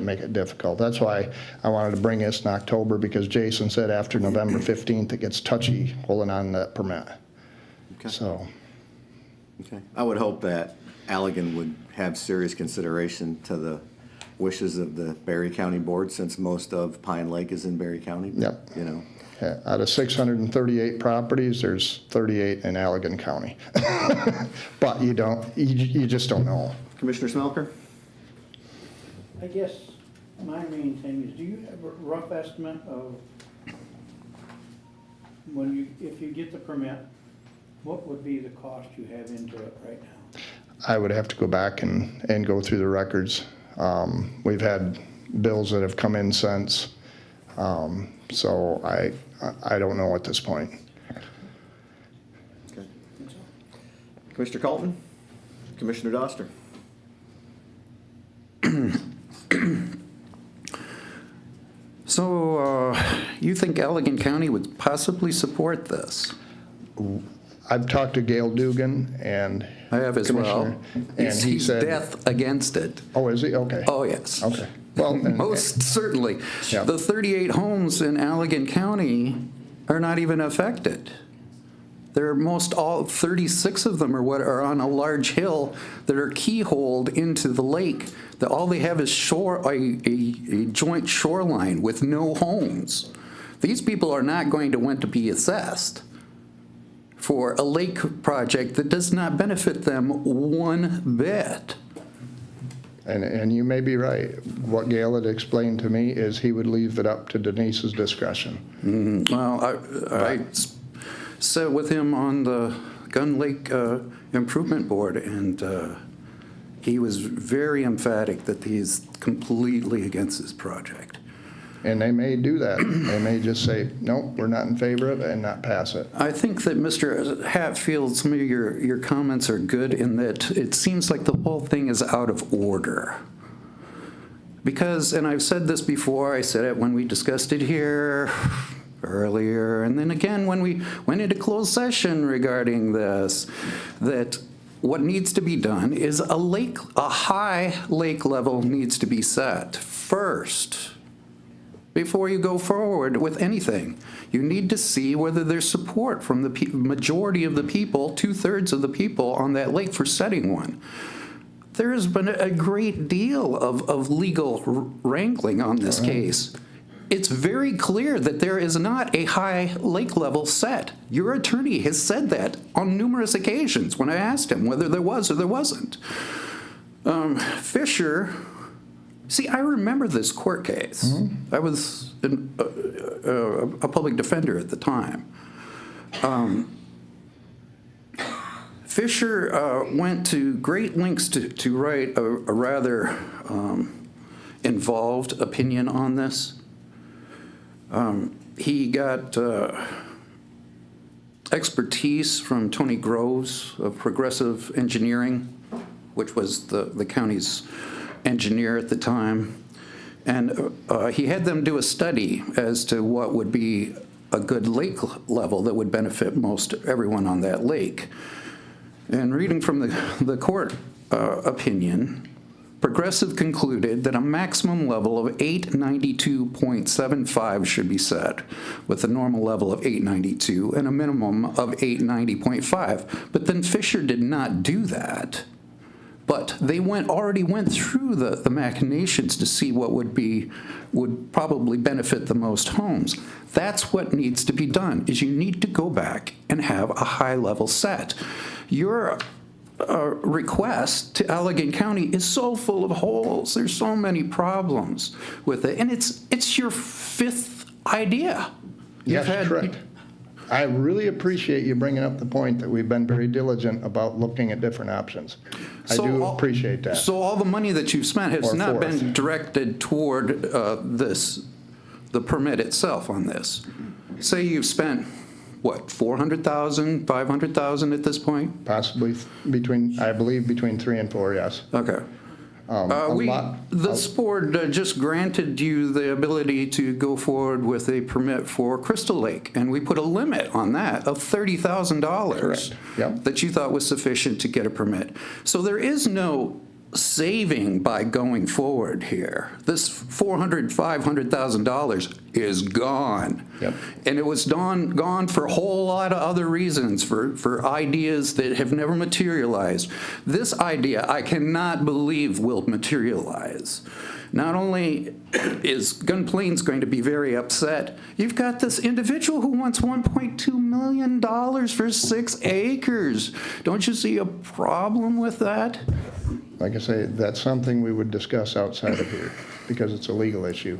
make it difficult. That's why I wanted to bring this in October, because Jason said after November 15th, it gets touchy holding on to that permit. Okay. So, Okay. I would hope that Allegan would have serious consideration to the wishes of the Berry County Board, since most of Pine Lake is in Berry County. Yep. You know, yeah, out of 638 properties, there's 38 in Allegan County. But you just don't know. Commissioner Smelker? I guess my main thing is, do you have a rough estimate of if you get the permit, what would be the cost you have into it right now? I would have to go back and go through the records. We've had bills that have come in since, so I don't know at this point. Okay. Commissioner Colton? Commissioner Doster? So you think Allegan County would possibly support this? I've talked to Gail Dugan and I have as well. Commissioner, and he He's said, death against it. oh, is he? Okay. Oh, yes. Okay. Well, Most certainly. Yeah. The 38 homes in Allegan County are not even affected. They're all 36 of them are on a large hill that are keyholed into the lake. All they have is a joint shoreline with no homes. These people are not going to want to be assessed for a lake project that does not benefit them one bit. And you may be right. What Gail had explained to me is he would leave it up to Denise's discretion. Well, I sat with him on the Gun Lake Improvement Board, and he was very emphatic that he's completely against this project. And they may do that. They may just say, nope, we're not in favor of it, and not pass it. I think that Mr. Hatfield, some of your comments are good in that it seems like the whole thing is out of order. Because, and I've said this before, I said it when we discussed it here earlier, and then again when we went into closed session regarding this, that what needs to be done is a high lake level needs to be set first. Before you go forward with anything, you need to see whether there's support from the majority of the people, 2/3 of the people on that lake for setting one. There has been a great deal of legal wrangling on this case. It's very clear that there is not a high lake level set. Your attorney has said that on numerous occasions when I asked him whether there was or there wasn't. Fisher, see, I remember this court case. Mm-hmm. I was a public defender at the time. Fisher went to great lengths to write a rather involved opinion on this. He got expertise from Tony Groves of Progressive Engineering, which was the county's engineer at the time. And he had them do a study as to what would be a good lake level that would benefit most everyone on that lake. And reading from the court opinion, Progressive concluded that a maximum level of 892.75 should be set, with a normal level of 892 and a minimum of 890.5. But then Fisher did not do that. But they already went through the machinations to see what would probably benefit the most homes. That's what needs to be done, is you need to go back and have a high level set. Your request to Allegan County is so full of holes. There's so many problems with it. And it's your fifth idea. Yes, correct. I really appreciate you bringing up the point that we've been very diligent about looking at different options. I do appreciate that. So all the money that you've spent has Or not fourth. been directed toward the permit itself on this. Say you've spent, what, 400,000, 500,000 at this point? Possibly I believe between 3 and 4, yes. Okay. This board just granted you the ability to go forward with a permit for Crystal Lake, and we put a limit on that of $30,000 Yep. that you thought was sufficient to get a permit. So there is no saving by going forward here. This $400,000, $500,000 is gone. Yep. And it was gone for a whole lot of other reasons, for ideas that have never materialized. This idea, I cannot believe will materialize. Not only is Gun Plains going to be very upset, you've got this individual who wants $1.2 million for 6 acres. Don't you see a problem with that? Like I say, that's something we would discuss outside of here because it's a legal issue.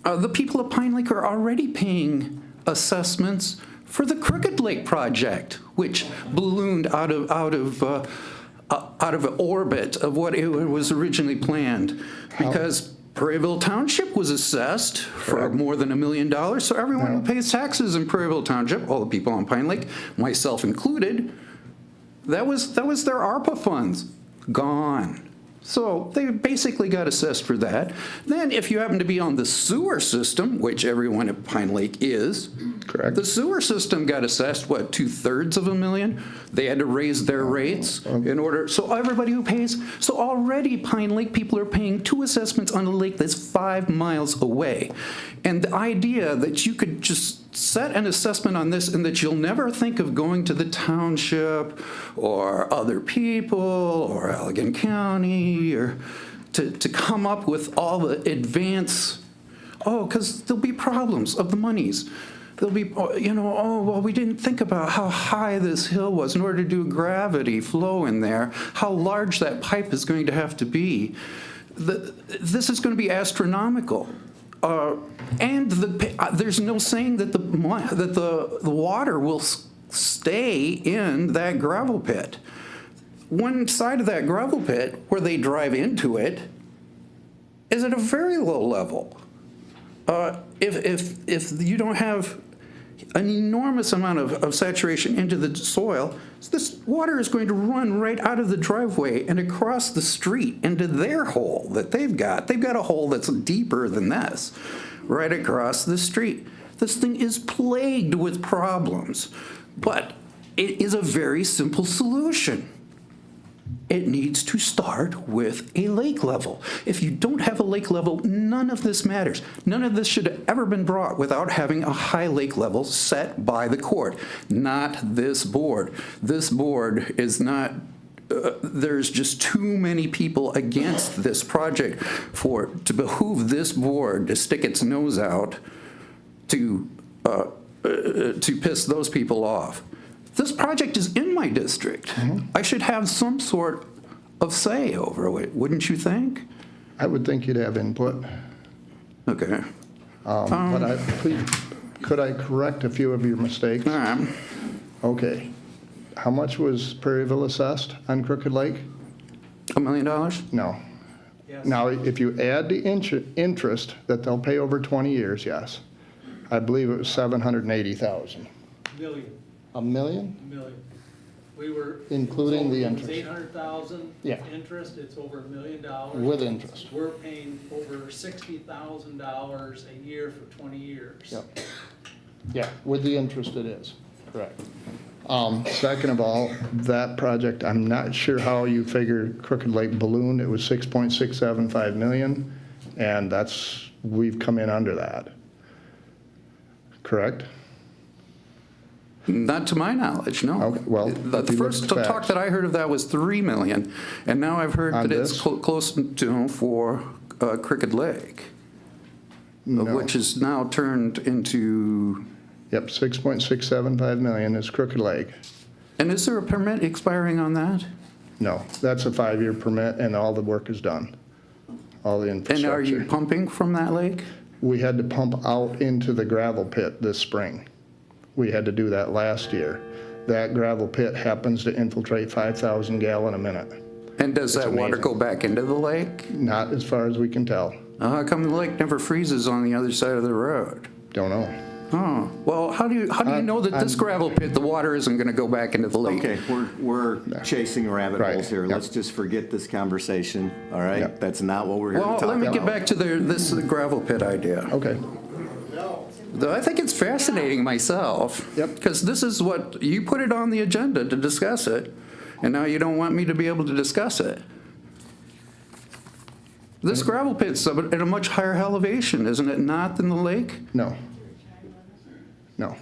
The people of Pine Lake are already paying assessments for the Crooked Lake project, which ballooned out of orbit of what it was originally planned, because Prairieville Township was assessed for more than $1 million. So everyone who pays taxes in Prairieville Township, all the people on Pine Lake, myself included, that was their ARPA funds gone. So they basically got assessed for that. Then if you happen to be on the sewer system, which everyone at Pine Lake is, correct, the sewer system got assessed, what, $2/3 They had to raise their rates in order, so everybody who pays, so already Pine Lake people are paying 2 assessments on a lake that's 5 miles away. And the idea that you could just set an assessment on this and that you'll never think of going to the township or other people or Allegan County or to come up with all the advance, because there'll be problems of the monies. There'll be, well, we didn't think about how high this hill was in order to do gravity flow in there, how large that pipe is going to have to be. This is going to be astronomical. And there's no saying that the water will stay in that gravel pit. One side of that gravel pit, where they drive into it, is at a very low level. If you don't have an enormous amount of saturation into the soil, this water is going to run right out of the driveway and across the street into their hole that they've got. They've got a hole that's deeper than this, right across the street. This thing is plagued with problems, but it is a very simple solution. It needs to start with a lake level. If you don't have a lake level, none of this matters. None of this should have ever been brought without having a high lake level set by the court, not this board. This board is not, there's just too many people against this project to behoove this board to stick its nose out to piss those people off. This project is in my district. Mm-hmm. I should have some sort of say over it, wouldn't you think? I would think you'd have input. Okay. But please, could I correct a few of your mistakes? Okay. How much was Prairieville assessed on Crooked Lake? $1 million? No. Yes. Now, if you add the interest that they'll pay over 20 years, yes. I believe it was $780,000. Million. $1 million? $1 million. We were. Including the interest. $800,000 interest, it's over $1 million. With interest. We're paying over $60,000 a year for 20 years. Yep. Yeah, with the interest it is, correct. Second of all, that project, I'm not sure how you figure Crooked Lake ballooned. It was $6.675 million, and we've come in under that. Correct? Not to my knowledge, no. Okay, well, The if you look first at the talk facts. that I heard of that was 3 million, and now I've heard On that it's this? close to for Crooked Lake, No. which is now turned into, Yep, 6.675 million is Crooked Lake. and is there a permit expiring on that? No, that's a 5-year permit, and all the work is done. All the And are you infrastructure. pumping from that lake? We had to pump out into the gravel pit this spring. We had to do that last year. That gravel pit happens to infiltrate 5,000 gallon a minute. And does that water amazing. go back into the lake? Not as far as we can tell. How come the lake never freezes on the other side of the road? Don't know. Oh, well, how do you know that this gravel pit, the water isn't going to go back into the lake? Okay, we're chasing rabbit Right, holes here. yep. Let's just forget this conversation, all right? Yep. That's not what we're here to Well, talk about. let me get back to this gravel pit idea. Okay. Though I think it's fascinating myself. Yep. Because this is what, you put it on the agenda to discuss it, and now you don't want me to be able to discuss it. This gravel pit's at a much higher elevation, isn't it not, than the lake? No. No.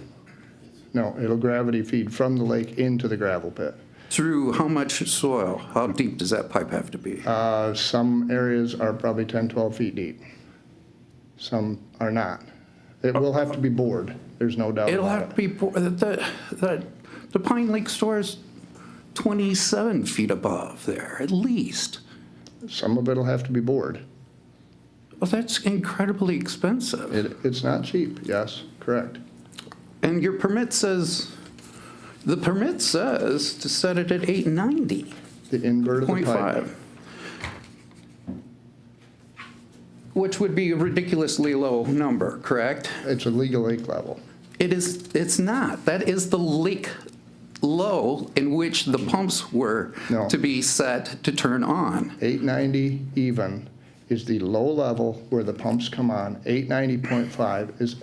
No, it'll gravity feed from the lake into the gravel pit. Through how much soil? How deep does that pipe have to be? Some areas are probably 10, 12 feet deep. Some are not. It will have to be bored, there's no doubt It'll about have it. to be, the Pine Lake store is 27 feet above there, at least. Some of it'll have to be bored. Well, that's incredibly expensive. It's not cheap, yes, correct. And your permit says, the permit says to set it at 890. The invert of the pipe. 0.5. Which would be a ridiculously low number, correct? It's a legal lake level. It's not. That is the lake low in which the pumps were No. to be set to turn on. 890 even is the low level where the pumps come on. 890.5 is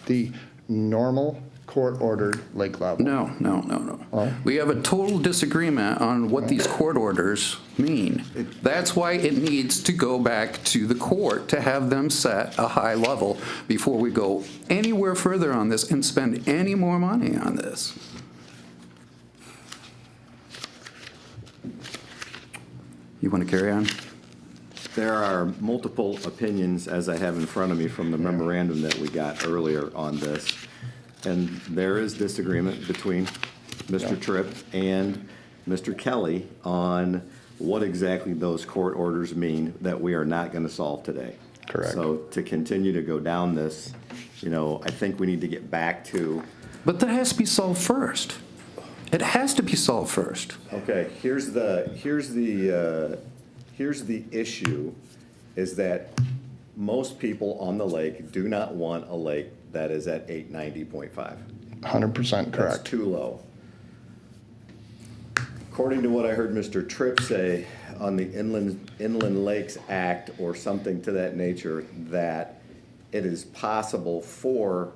the normal court-ordered lake level. No. Oh. We have a total disagreement on what these court orders mean. That's why it needs to go back to the court to have them set a high level before we go anywhere further on this and spend any more money on this. You want to carry on? There are multiple opinions, as I have in front of me, from the memorandum that we got earlier on this. And there is disagreement between Mr. Tripp and Mr. Kelly on what exactly those court orders mean that we are not going to solve today. Correct. So to continue to go down this, I think we need to get back to, But that has to be solved first. It has to be solved first. okay, here's the issue, is that most people on the lake do not want a lake that is at 890.5. 100% That's correct. too low. According to what I heard Mr. Tripp say on the Inland Lakes Act or something to that nature, that it is possible for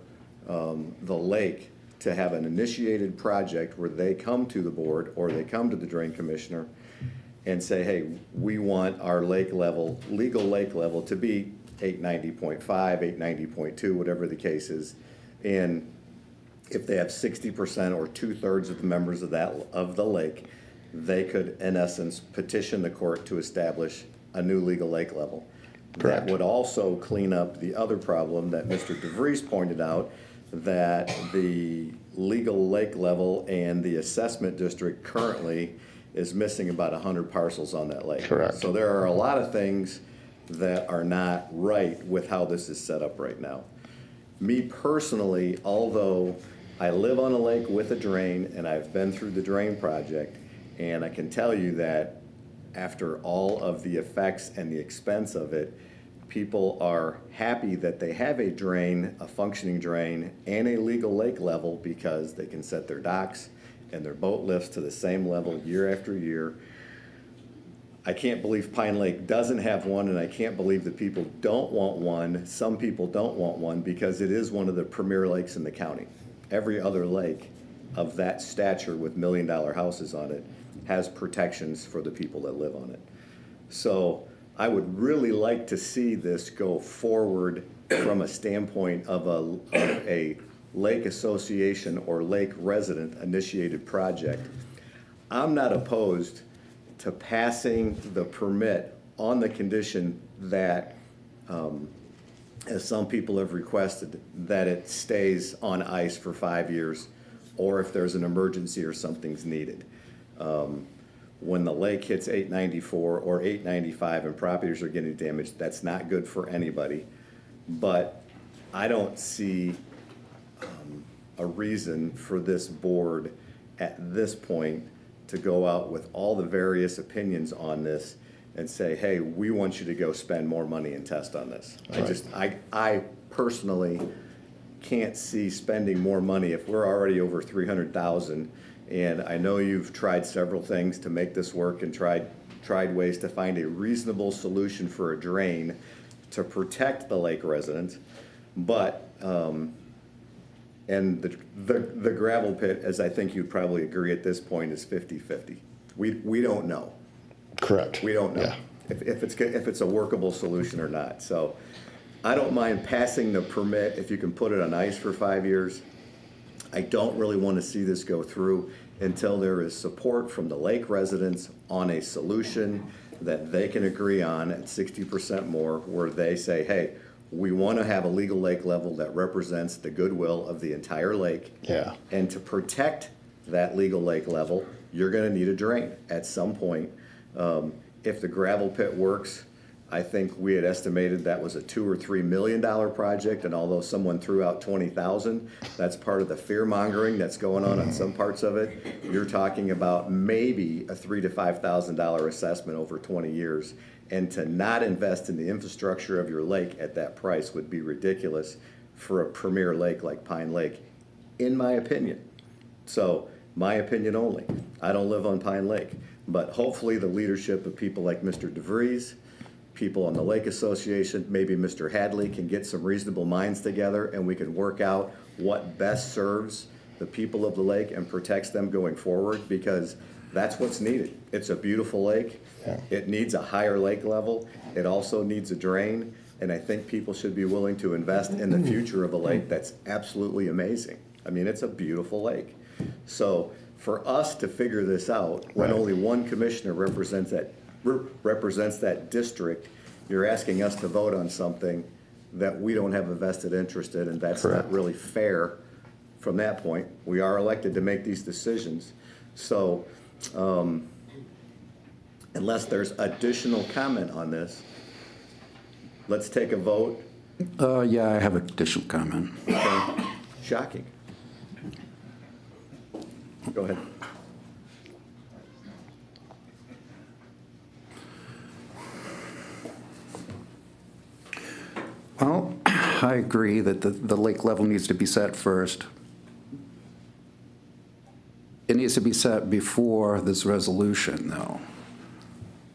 the lake to have an initiated project where they come to the board or they come to the drain commissioner and say, hey, we want our lake level, legal lake level to be 890.5, 890.2, whatever the case is. And if they have 60% or 2/3 of the members of the lake, they could, in essence, petition the court to establish a new legal lake level. Correct. That would also clean up the other problem that Mr. DeVries pointed out, that the legal lake level and the assessment district currently is missing about 100 parcels on that lake. Correct. So there are a lot of things that are not right with how this is set up right now. Me personally, although I live on a lake with a drain and I've been through the drain project, and I can tell you that after all of the effects and the expense of it, people are happy that they have a drain, a functioning drain, and a legal lake level because they can set their docks and their boat lifts to the same level year after year. I can't believe Pine Lake doesn't have one, and I can't believe that people don't want one. Some people don't want one because it is one of the premier lakes in the county. Every other lake of that stature with million-dollar houses on it has protections for the people that live on it. So I would really like to see this go forward from a standpoint of a lake association or lake resident initiated project, I'm not opposed to passing the permit on the condition that, as some people have requested, that it stays on ice for 5 years, or if there's an emergency or something's needed. When the lake hits 894 or 895 and properties are getting damaged, that's not good for anybody. But I don't see a reason for this board at this point to go out with all the various opinions on this and say, hey, we want you to go spend more money and test on this. I personally can't see spending more money if we're already over 300,000. And I know you've tried several things to make this work and tried ways to find a reasonable solution for a drain to protect the lake residents. But, and the gravel pit, as I think you'd probably agree at this point, is 50-50. We don't know. Correct. We don't know Yeah. if it's a workable solution or not. So I don't mind passing the permit if you can put it on ice for 5 years. I don't really want to see this go through until there is support from the lake residents on a solution that they can agree on at 60% more, where they say, hey, we want to have a legal lake level that represents the goodwill of the entire lake. Yeah. And to protect that legal lake level, you're going to need a drain at some point. If the gravel pit works, I think we had estimated that was a $2 or $3 million project, and although someone threw out 20,000, that's part of the fear mongering that's going on some parts of it. You're talking about maybe a $3,000 to $5,000 assessment over 20 years, and to not invest in the infrastructure of your lake at that price would be ridiculous for a premier lake like Pine Lake, in my opinion. So, my opinion only. I don't live on Pine Lake, but hopefully the leadership of people like Mr. DeVries, people on the Lake Association, maybe Mr. Hadley, can get some reasonable minds together and we can work out what best serves the people of the lake and protects them going forward, because that's what's needed. It's a beautiful lake. Yeah. It needs a higher lake level. It also needs a drain, and I think people should be willing to invest in the future of a lake that's absolutely amazing. I mean, it's a beautiful lake. So for us to figure this out, when only one commissioner represents that district, you're asking us to vote on something that we don't have a vested interest in, and that's not really fair from that point. We are elected to make these decisions. So unless there's additional comment on this, let's take a vote. Yeah, I have additional comment. Okay. Shocking. Go ahead. Well, I agree that the lake level needs to be set first. It needs to be set before this resolution, though.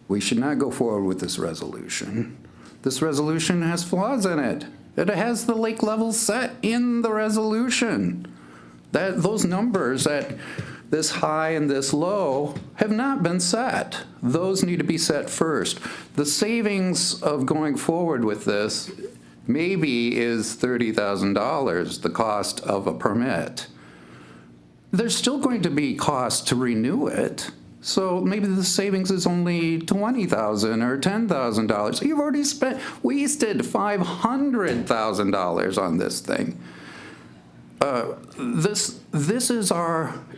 We should not go forward with this resolution. This resolution has flaws in it. It has the lake level set in the resolution. Those numbers at this high and this low have not been set. Those need to be set first. The savings of going forward with this maybe is $30,000, the cost of a permit. There's still going to be costs to renew it. So maybe the savings is only $20,000 or $10,000. You've already wasted $500,000 on this thing. This is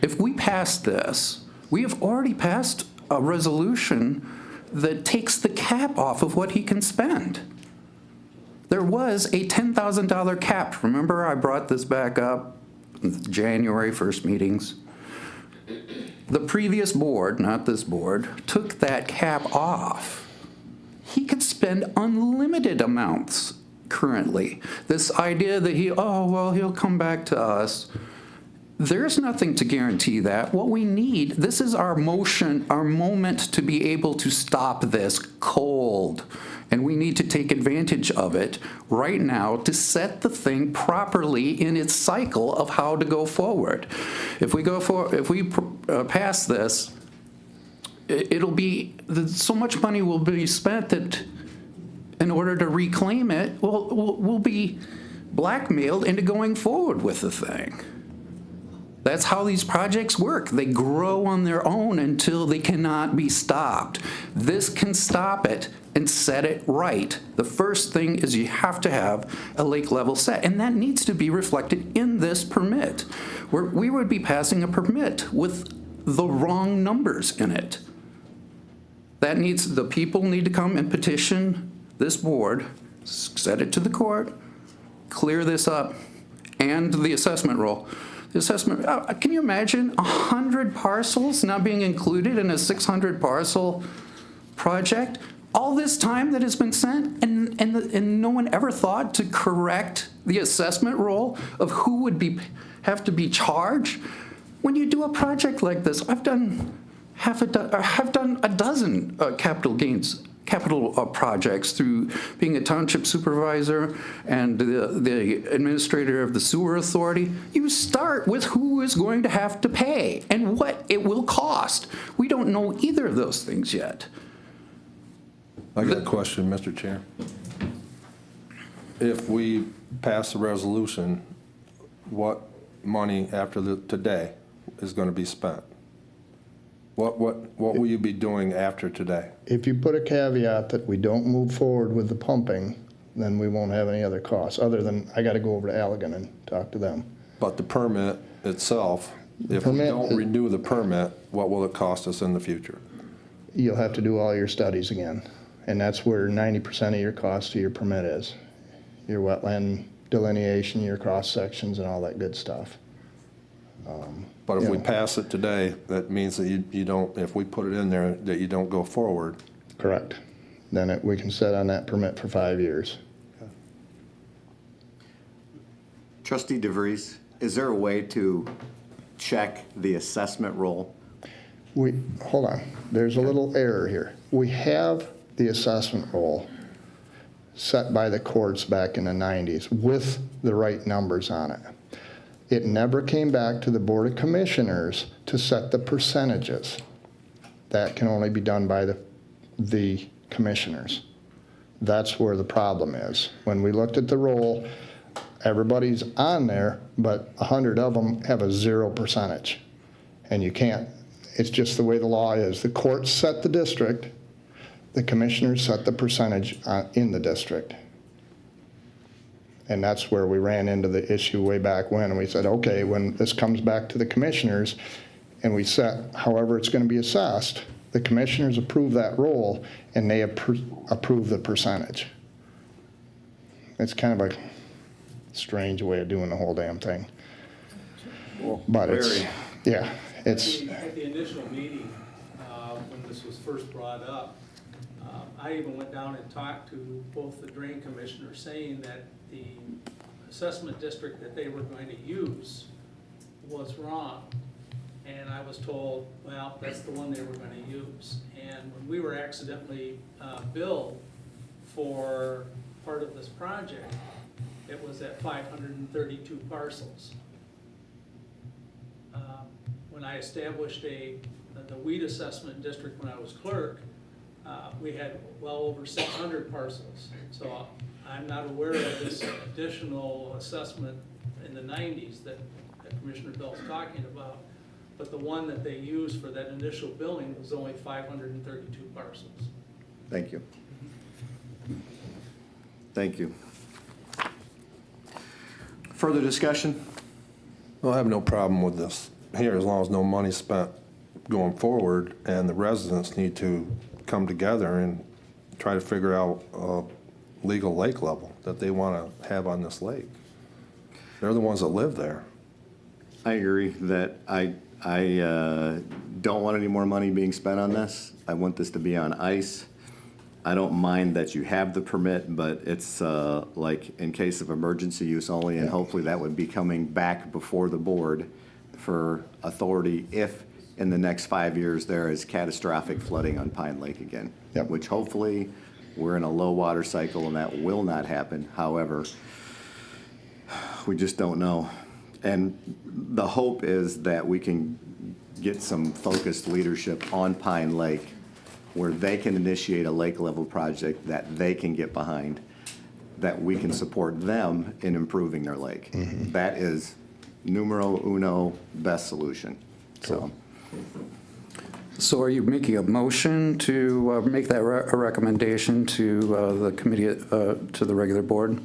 if we pass this, we have already passed a resolution that takes the cap off of what he can spend. There was a $10,000 cap. Remember, I brought this back up in the January 1st meetings. The previous board, not this board, took that cap off. He could spend unlimited amounts currently. This idea that he'll come back to us. There's nothing to guarantee that. What we need, this is our moment to be able to stop this cold. And we need to take advantage of it right now to set the thing properly in its cycle of how to go forward. If we pass this, it'll be so much money will be spent that in order to reclaim it, we'll be blackmailed into going forward with the thing. That's how these projects work. They grow on their own until they cannot be stopped. This can stop it and set it right. The first thing is you have to have a lake level set, and that needs to be reflected in this permit. We would be passing a permit with the wrong numbers in it. The people need to come and petition this board, set it to the court, clear this up, and the assessment roll. The assessment, can you imagine 100 parcels not being included in a 600 parcel project? All this time that has been sent, and no one ever thought to correct the assessment roll of who would have to be charged? When you do a project like this, I've done a dozen capital projects through being a township supervisor and the administrator of the sewer authority. You start with who is going to have to pay and what it will cost. We don't know either of those things yet. I got a question, Mr. Chair. If we pass a resolution, what money after today is going to be spent? What will you be doing after today? If you put a caveat that we don't move forward with the pumping, then we won't have any other costs, other than I got to go over to Allegan and talk to them. But the permit itself, if we don't renew the permit, what will it cost us in the future? You'll have to do all your studies again, and that's where 90% of your cost to your permit is. Your wetland delineation, your cross sections, and all that good stuff. But if we pass it today, that means that you don't, if we put it in there, that you don't go forward. Correct. Then we can set on that permit for 5 years. Trustee DeVries, is there a way to check the assessment roll? Hold on, there's a little error here. We have the assessment roll set by the courts back in the 90s with the right numbers on it. It never came back to the Board of Commissioners to set the percentages. That can only be done by the commissioners. That's where the problem is. When we looked at the roll, everybody's on there, but 100 of them have a 0 percentage. And you can't, it's just the way the law is. The courts set the district, the commissioners set the percentage in the district. And that's where we ran into the issue way back when. And we said, okay, when this comes back to the commissioners and we set however it's going to be assessed, the commissioners approve that roll and they approve the percentage. It's kind of a strange way of doing the whole damn thing. But it's, yeah, it's. At the initial meeting, when this was first brought up, I even went down and talked to both the drain commissioners saying that the assessment district that they were going to use was wrong. And I was told, well, that's the one they were going to use. And when we were accidentally billed for part of this project, it was at 532 parcels. When I established the weed assessment district when I was clerk, we had well over 600 parcels. So I'm not aware of this additional assessment in the 90s that Commissioner Bell's talking about. But the one that they used for that initial billing was only 532 parcels. Thank you. Thank you. Further discussion? Well, I have no problem with this here as long as no money's spent going forward and the residents need to come together and try to figure out a legal lake level that they want to have on this lake. They're the ones that live there. I agree that I don't want any more money being spent on this. I want this to be on ice. I don't mind that you have the permit, but it's like in case of emergency use only, and hopefully that would be coming back before the board for authority if in the next 5 years there is catastrophic flooding on Pine Lake again, which hopefully we're in a low water cycle and that will not happen. However, we just don't know. And the hope is that we can get some focused leadership on Pine Lake where they can initiate a lake level project that they can get behind. that we can support them in improving their lake. That is numero uno, best solution. So are you making a motion to make that a recommendation to the committee, to the regular board?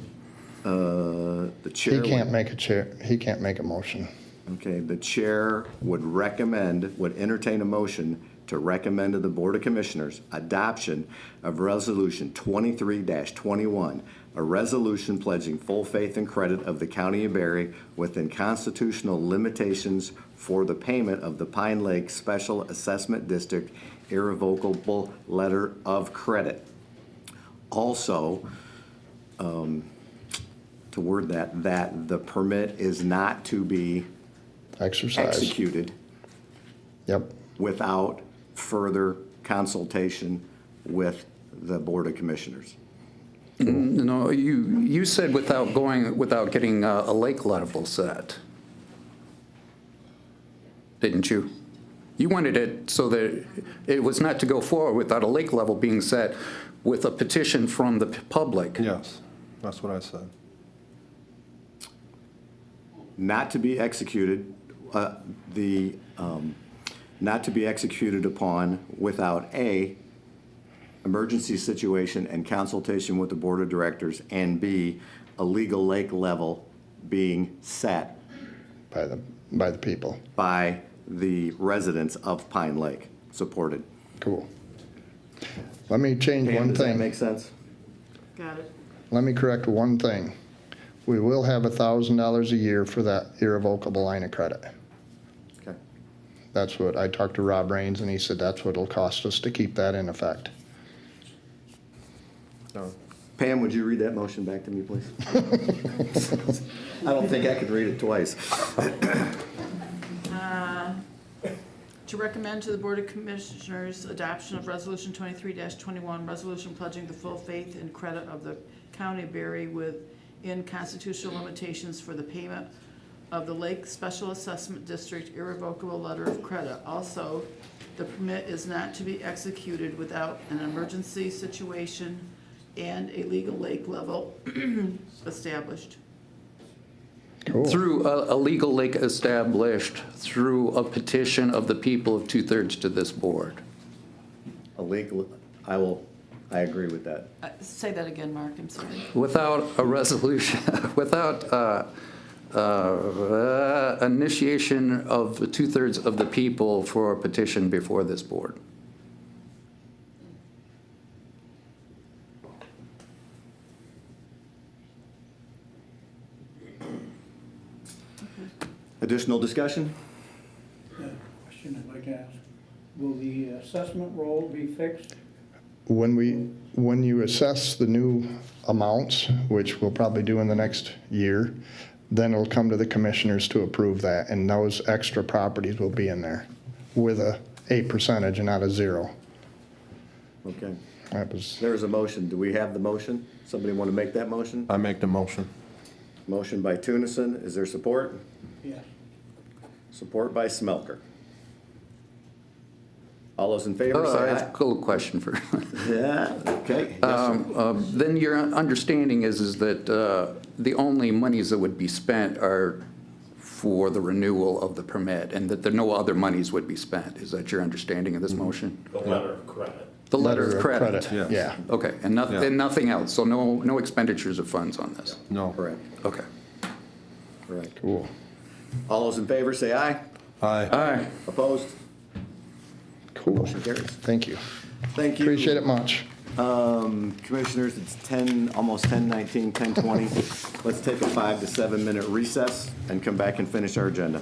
The chair. He can't make a motion. Okay, the chair would entertain a motion to recommend to the Board of Commissioners adoption of Resolution 23-21, a resolution pledging full faith and credit of the County of Berry within constitutional limitations for the payment of the Pine Lake Special Assessment District irrevocable letter of credit. Also, to word that the permit is not to be executed without further consultation with the Board of Commissioners. No, you said without getting a lake level set, didn't you? You wanted it so that it was not to go forward without a lake level being set with a petition from the public. Yes, that's what I said. Not to be executed, not to be executed upon without A, emergency situation and consultation with the Board of Directors, and B, a legal lake level being set by the people. By the residents of Pine Lake, supported. Cool. Let me change one Does that thing. make sense? Got it. Let me correct one thing. We will have $1,000 a year for that irrevocable line of credit. Okay. That's what, I talked to Rob Raines, and he said that's what it'll cost us to keep that in effect. Pam, would you read that motion back to me, please? I don't think I could read it twice. To recommend to the Board of Commissioners adoption of Resolution 23-21, resolution pledging the full faith and credit of the County of Berry within constitutional limitations for the payment of the Lake Special Assessment District irrevocable letter of credit. Also, the permit is not to be executed without an emergency situation and a legal lake level established. Cool. Through a legal lake established through a petition of the people of 2/3 to this board. A legal, I agree with that. Say that again, Mark, I'm sorry. Without a resolution, without initiation of 2/3 of the people for a petition before this board. Additional discussion? Question I'd like to ask. Will the assessment roll be fixed? When you assess the new amounts, which we'll probably do in the next year, then it'll come to the commissioners to approve that, and those extra properties will be in there with a percentage and not a 0. Okay. That was, There's a motion. Do we have the motion? Somebody want to make that motion? I make the motion. Motion by Tunison. Is there support? Yes. Support by Smelker. All those in favor I say have aye. a little question for. Yeah, okay. Yes, sir. Then your understanding is that the only monies that would be spent are for the renewal of the permit, and that there no other monies would be spent. Is that your understanding of this motion? The letter of credit. The letter of credit? Yes. yeah. Okay, and nothing else, so no expenditures of funds on this? No. Correct. Okay. Correct. Cool. All those in favor say aye. Aye. Aye. Opposed? Cool. Motion carries. Thank you. Thank you. Appreciate it much. Commissioners, it's almost 10:19, 10:20. Let's take a 5 to 7 minute recess and come back and finish our agenda.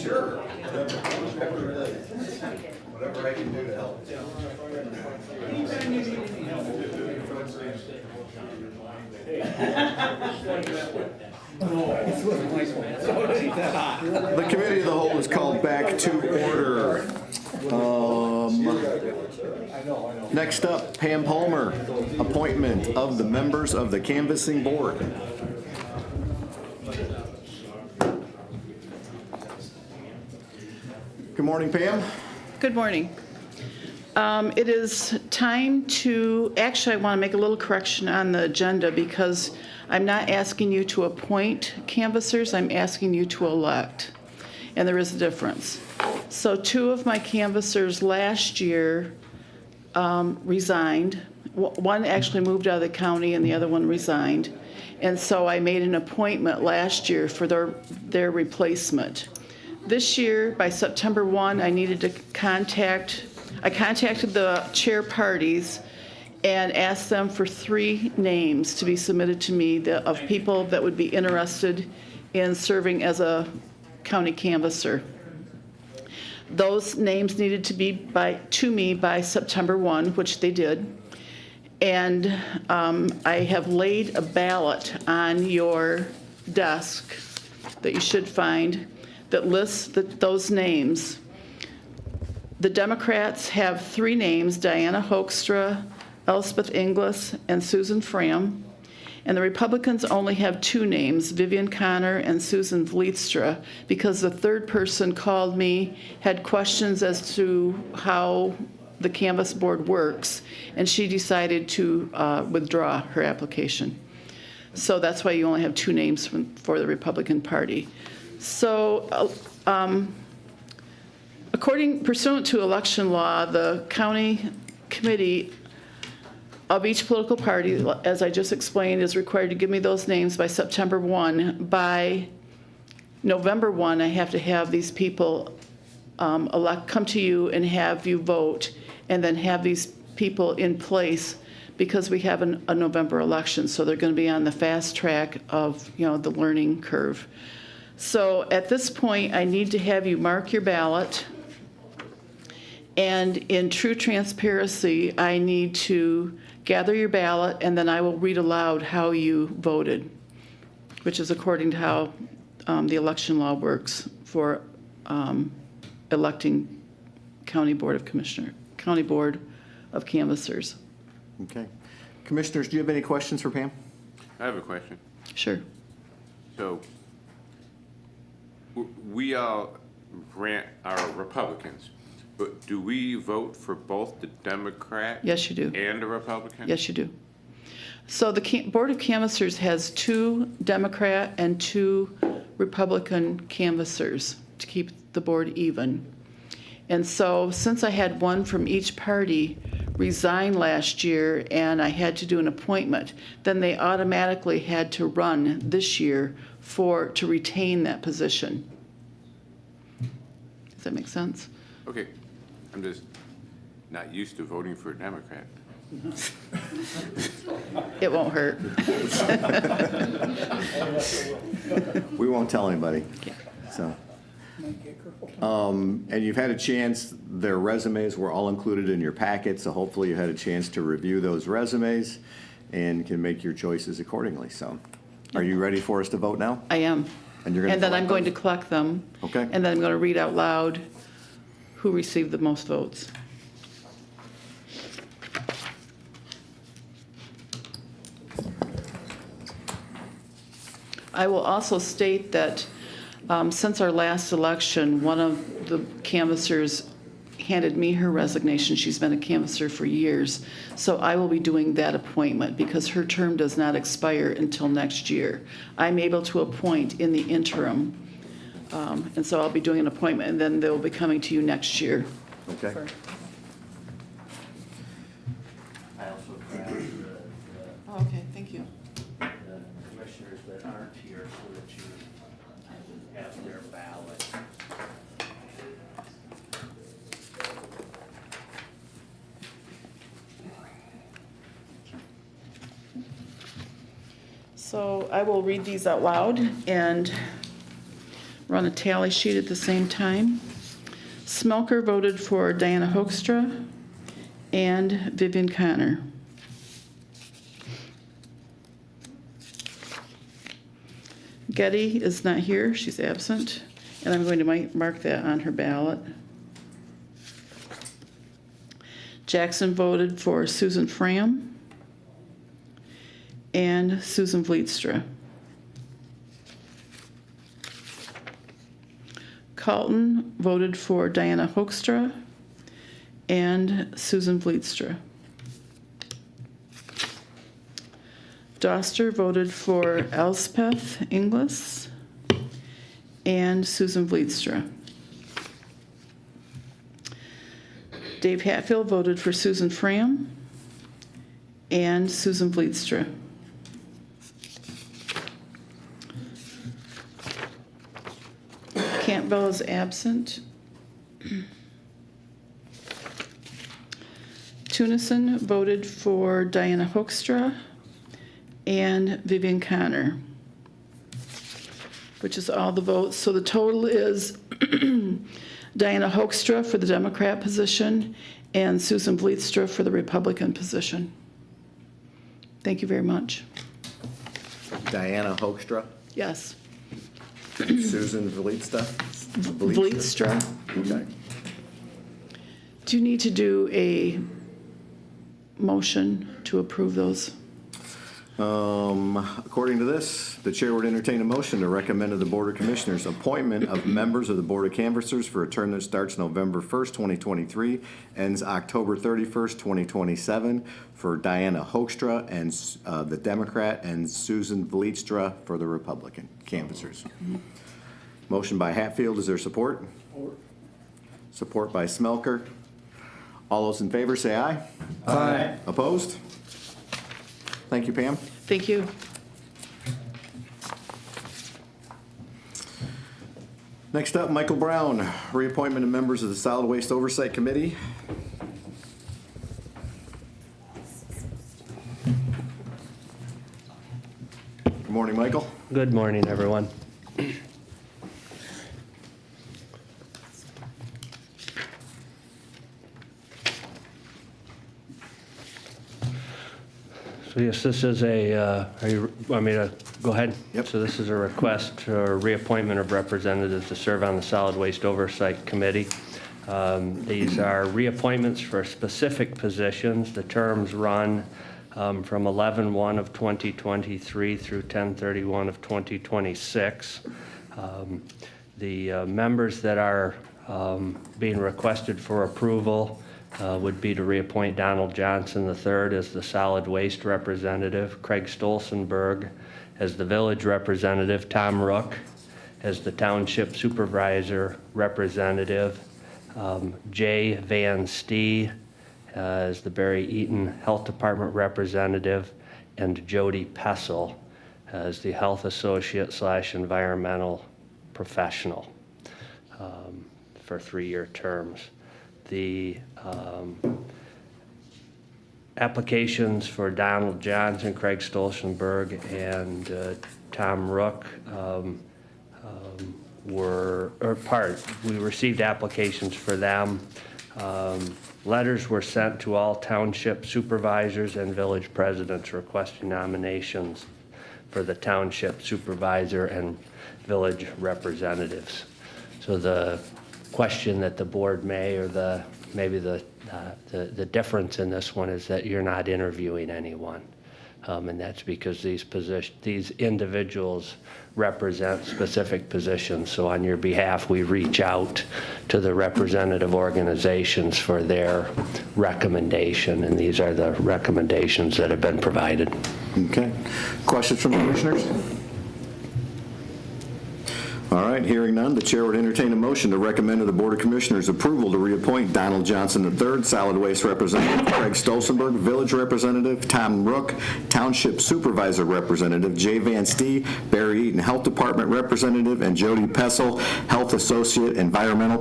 Sure. Whatever I can do to help. The committee of the whole is called back to order. Next up, Pam Palmer, appointment of the members of the canvassing board. Good morning, Pam. Good morning. It is time to, actually, I want to make a little correction on the agenda because I'm not asking you to appoint canvassers, I'm asking you to elect. And there is a difference. So 2 of my canvassers last year resigned. One actually moved out of the county and the other one resigned. And so I made an appointment last year for their replacement. This year, by September 1, I needed to I contacted the chair parties and asked them for 3 names to be submitted to me of people that would be interested in serving as a county canvasser. Those names needed to be to me by September 1, which they did. And I have laid a ballot on your desk that you should find that lists those names. The Democrats have 3 names, Diana Hoekstra, Elspeth Inglis, and Susan Fram. And the Republicans only have 2 names, Vivian Connor and Susan Vlietstra, because the 3rd person called me, had questions as to how the canvas board works, and she decided to withdraw her application. So that's why you only have 2 names for the Republican Party. So pursuant to election law, the county committee of each political party, as I just explained, is required to give me those names by September 1. By November 1, I have to have these people come to you and have you vote, and then have these people in place because we have a November election. So they're going to be on the fast track of the learning curve. So at this point, I need to have you mark your ballot. And in true transparency, I need to gather your ballot, and then I will read aloud how you voted, which is according to how the election law works for electing county board of canvassers. Okay. Commissioners, do you have any questions for Pam? I have a question. Sure. So, we all are Republicans, but do we vote for both the Democrat? Yes, you do. And the Republican? Yes, you do. So the Board of Canvassers has 2 Democrat and 2 Republican canvassers to keep the board even. And so since I had one from each party resign last year and I had to do an appointment, then they automatically had to run this year to retain that position. Does that make sense? Okay. I'm just not used to voting for a Democrat. It won't hurt. We won't tell anybody. Yeah. So, and you've had a chance, their resumes were all included in your packet, so hopefully you had a chance to review those resumes and can make your choices accordingly. So, are you ready for us to vote now? I am. And you're going to then I'm going to those? collect them. Okay. And then I'm going to read out loud who received the most votes. I will also state that since our last election, one of the canvassers handed me her resignation. She's been a canvasser for years. So I will be doing that appointment because her term does not expire until next year. I'm able to appoint in the interim. And so I'll be doing an appointment, and then they'll be coming to you next year. Okay. I also grabbed Oh, okay, thank you. the commissioners that aren't here so that you have their ballot. So I will read these out loud and run a tally sheet at the same time. Smelker voted for Diana Hoekstra and Vivian Connor. Getty is not here, she's absent, and I'm going to mark that on her ballot. Jackson voted for Susan Fram and Susan Vlietstra. Carlton voted for Diana Hoekstra and Susan Vlietstra. Doster voted for Elspeth Inglis and Susan Vlietstra. Dave Hatfield voted for Susan Fram and Susan Vlietstra. Campbell is absent. Tunison voted for Diana Hoekstra and Vivian Connor, which is all the votes. So the total is Diana Hoekstra for the Democrat position and Susan Vlietstra for the Republican position. Thank you very much. Diana Hoekstra, Yes. Susan Vlietstra. Vlietstra. Okay. Do you need to do a motion to approve those? According to this, the chair would entertain a motion to recommend to the Board of Commissioners appointment of members of the Board of Canvassers for a term that starts November 1st, 2023, ends October 31st, 2027, for Diana Hoekstra and the Democrat and Susan Vlietstra for the Republican canvassers. Motion by Hatfield, is there support? Support by Smelker. All those in favor say aye. Aye. Opposed? Thank you, Pam. Thank you. Next up, Michael Brown, reappointment of members of the Solid Waste Oversight Committee. Good morning, Michael. Good morning, everyone. So yes, this is want me to go ahead? Yep. So this is a request for reappointment of representatives to serve on the Solid Waste Oversight Committee. These are reappointments for specific positions. The terms run from 11/1 of 2023 through 10/31 of 2026. The members that are being requested for approval would be to reappoint Donald Johnson III as the solid waste representative, Craig Stolzenberg as the village representative, Tom Rook as the township supervisor representative, Jay Van Stee as the Barry Eaton Health Department representative, and Jody Pessel as the health associate / environmental professional for 3-year terms. The applications for Donald Johnson, Craig Stolzenberg, and Tom Rook we received applications for them. Letters were sent to all township supervisors and village presidents requesting nominations for the township supervisor and village representatives. So the question that the board may, or maybe the difference in this one is that you're not interviewing anyone. And that's because these individuals represent specific positions. So on your behalf, we reach out to the representative organizations for their recommendation, and these are the recommendations that have been provided. Okay. Questions from the commissioners? All right, hearing none, the chair would entertain a motion to recommend to the Board of Commissioners approval to reappoint Donald Johnson III, Solid Waste Representative, Craig Stolzenberg, Village Representative, Tom Rook, Township Supervisor Representative, Jay Van Stee, Barry Eaton, Health Department Representative, and Jody Pessel, Health Associate, Environmental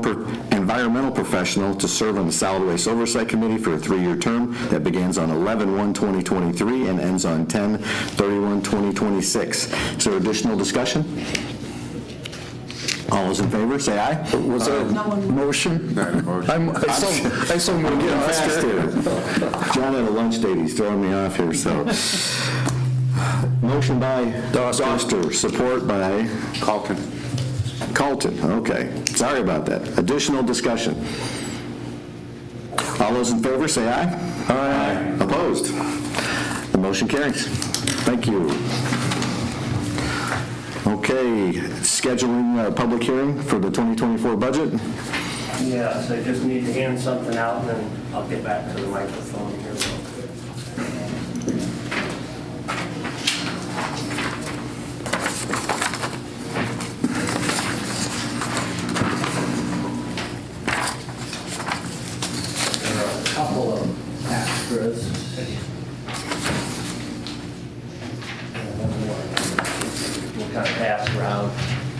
Professional, to serve on the Solid Waste Oversight Committee for a 3-year term that begins on 11/1/2023 and ends on 10/31/2026. Is there additional discussion? All those in favor, say aye. Was there a motion? I so moved. Getting fast here. John had a lunch date, he's throwing me off here, so. Motion by Doster, support by? Calkin. Colton, okay. Sorry about that. Additional discussion. All those in favor, say aye. Aye. Opposed? The motion carries. Thank you. Okay, scheduling a public hearing for the 2024 budget. Yes, I just need to hand something out, and then I'll get back to the microphone here real quick. There are a couple of extras. We'll kind of pass around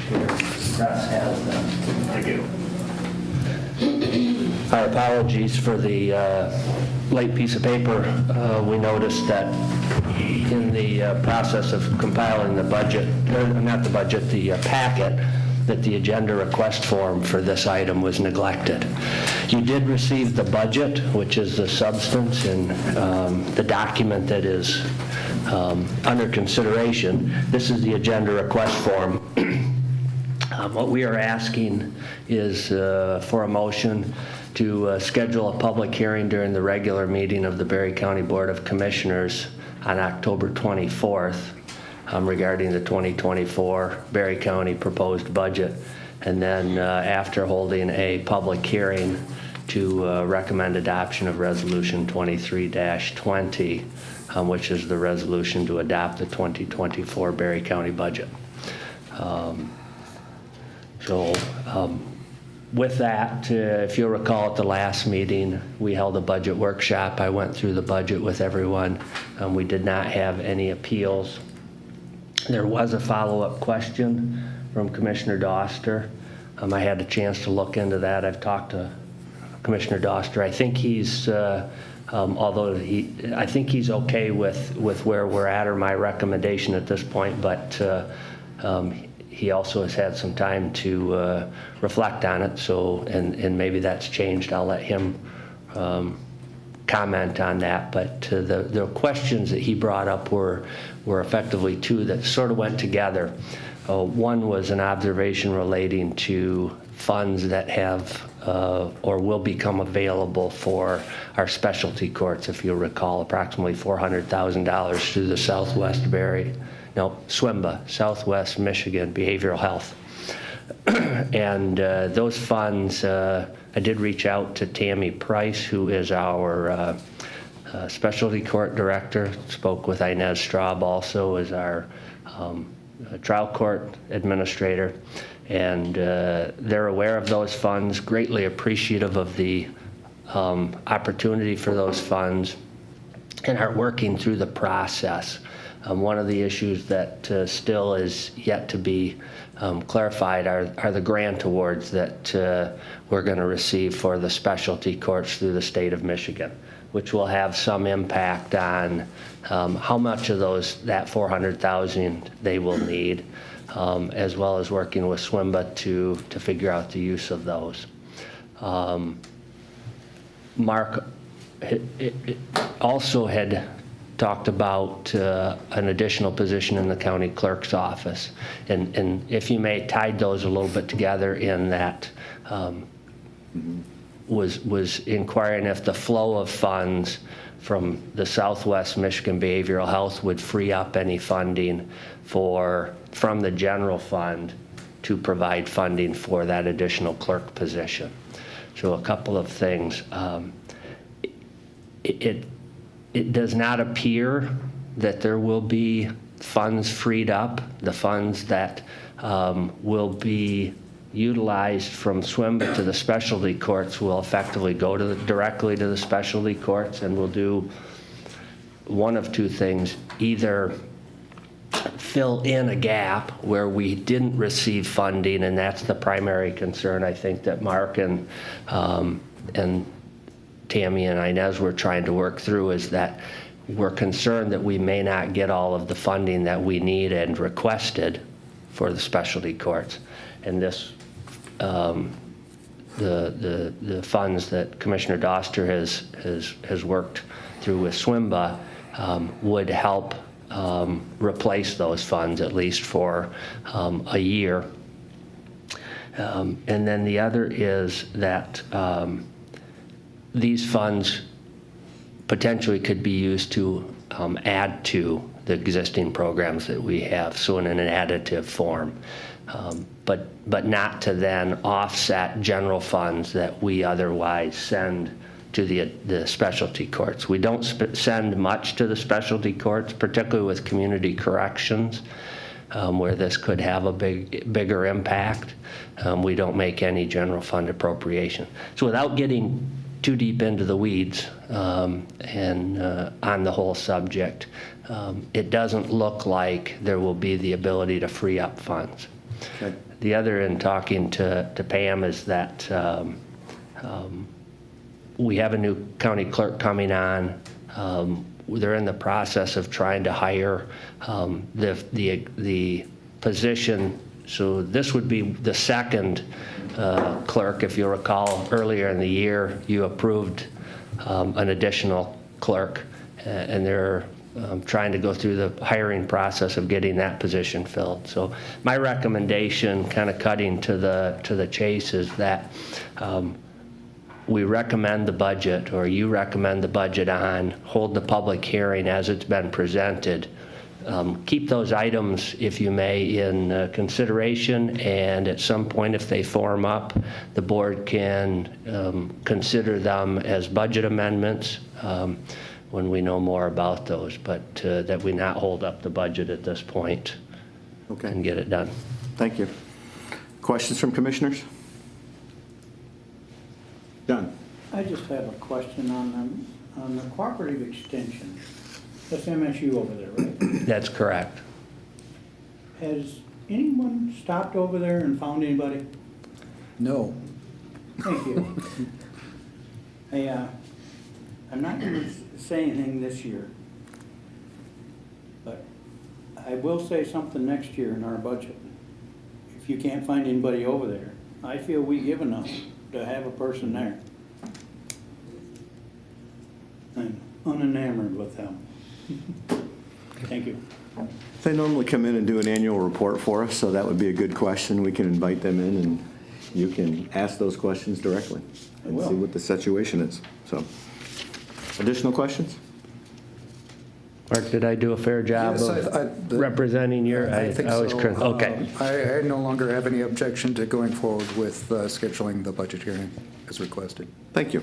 here. Press has them. Thank you. Our apologies for the late piece of paper. We noticed that in the process of compiling the budget, or not the budget, the packet, that the agenda request form for this item was neglected. You did receive the budget, which is the substance and the document that is under consideration. This is the agenda request form. What we are asking is for a motion to schedule a public hearing during the regular meeting of the Berry County Board of Commissioners on October 24th regarding the 2024 Berry County proposed budget, and then after holding a public hearing to recommend adoption of Resolution 23-20, which is the resolution to adopt the 2024 Berry County budget. With that, if you'll recall at the last meeting, we held a budget workshop. I went through the budget with everyone. We did not have any appeals. There was a follow-up question from Commissioner Doster. I had a chance to look into that. I've talked to Commissioner Doster. I think he's, I think he's okay with where we're at, or my recommendation at this point, but he also has had some time to reflect on it, so, and maybe that's changed. I'll let him comment on that, but the questions that he brought up were effectively two that sort of went together. One was an observation relating to funds that have or will become available for our specialty courts. If you'll recall, approximately $400,000 through the SWMBA, Southwest Michigan Behavioral Health. And those funds, I did reach out to Tammy Price, who is our specialty court director, spoke with Inez Straub also as our trial court administrator, and they're aware of those funds, greatly appreciative of the opportunity for those funds, and are working through the process. One of the issues that still is yet to be clarified are the grant awards that we're going to receive for the specialty courts through the state of Michigan, which will have some impact on how much of that $400,000 they will need, as well as working with SWMBA to figure out the use of those. Mark also had talked about an additional position in the county clerk's office. And if you may, tied those a little bit together in that was inquiring if the flow of funds from the Southwest Michigan Behavioral Health would free up any funding from the general fund to provide funding for that additional clerk position. So a couple of things. It does not appear that there will be funds freed up. The funds that will be utilized from SWIMBA to the specialty courts will effectively go directly to the specialty courts, and will do one of two things: either fill in a gap where we didn't receive funding, and that's the primary concern I think that Mark and Tammy and Inez were trying to work through, is that we're concerned that we may not get all of the funding that we need and requested for the specialty courts. And this, the funds that Commissioner Doster has worked through with SWIMBA would help replace those funds, at least for a year. And then the other is that these funds potentially could be used to add to the existing programs that we have, so in an additive form, but not to then offset general funds that we otherwise send to the specialty courts. We don't send much to the specialty courts, particularly with community corrections, where this could have a bigger impact. We don't make any general fund appropriation. So without getting too deep into the weeds and on the whole subject, it doesn't look like there will be the ability to free up funds. Okay. The other, in talking to Pam, is that we have a new county clerk coming on. They're in the process of trying to hire the position. So this would be the second clerk. If you'll recall, earlier in the year, you approved an additional clerk, and they're trying to go through the hiring process of getting that position filled. So my recommendation, kind of cutting to the chase, is that we recommend the budget, or you recommend the budget on, hold the public hearing as it's been presented. Keep those items, if you may, in consideration, and at some point, if they form up, the board can consider them as budget amendments when we know more about those, but that we not hold up the budget at this point. Okay. And get it done. Thank you. Questions from commissioners? Done. I just have a question on the cooperative extension. That's MSU over there, right? That's correct. Has anyone stopped over there and found anybody? No. Thank you. I'm not going to say anything this year, but I will say something next year in our budget. If you can't find anybody over there, I feel we give enough to have a person there. I'm unenamored with them. Thank you. They normally come in and do an annual report for us, so that would be a good question. We can invite them in, and you can ask those questions directly and see what the situation is. So, additional questions? Mark, did I do a fair job Yes, of representing your? I think so. Okay. I no longer have any objection to going forward with scheduling the budget hearing as requested. Thank you.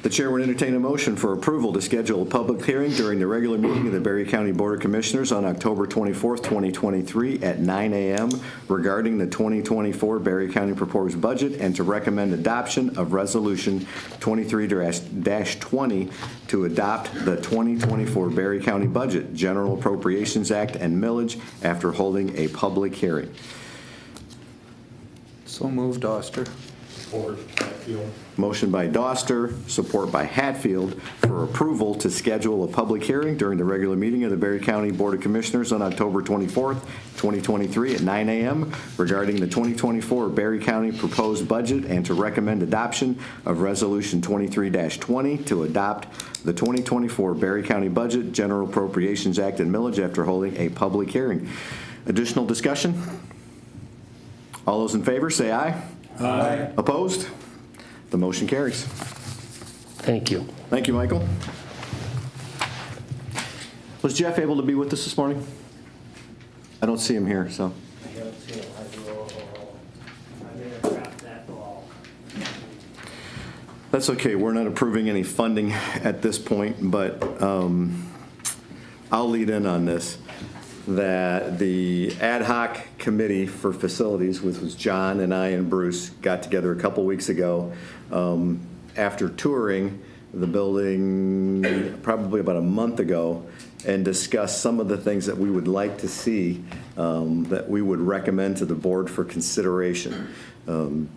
The chair would entertain a motion for approval to schedule a public hearing during the regular meeting of the Berry County Board of Commissioners on October 24th, 2023 at 9 a.m. regarding the 2024 Berry County proposed budget, and to recommend adoption of Resolution 23-20 to adopt the 2024 Berry County Budget, General Appropriations Act, and millage after holding a public hearing. So moved, Doster. Motion by Doster, support by Hatfield, for approval to schedule a public hearing during the regular meeting of the Berry County Board of Commissioners on October 24th, 2023 at 9 a.m. regarding the 2024 Berry County proposed budget, and to recommend adoption of Resolution 23-20 to adopt the 2024 Berry County Budget, General Appropriations Act, and millage after holding a public hearing. Additional discussion? All those in favor, say aye. Aye. Opposed? The motion carries. Thank you. Thank you, Michael. Was Jeff able to be with us this morning? I don't see him here, so. That's okay. We're not approving any funding at this point, but I'll lead in on this. that the ad hoc committee for facilities, which was John and I and Bruce, got together a couple weeks ago after touring the building probably about a month ago and discussed some of the things that we would like to see that we would recommend to the board for consideration.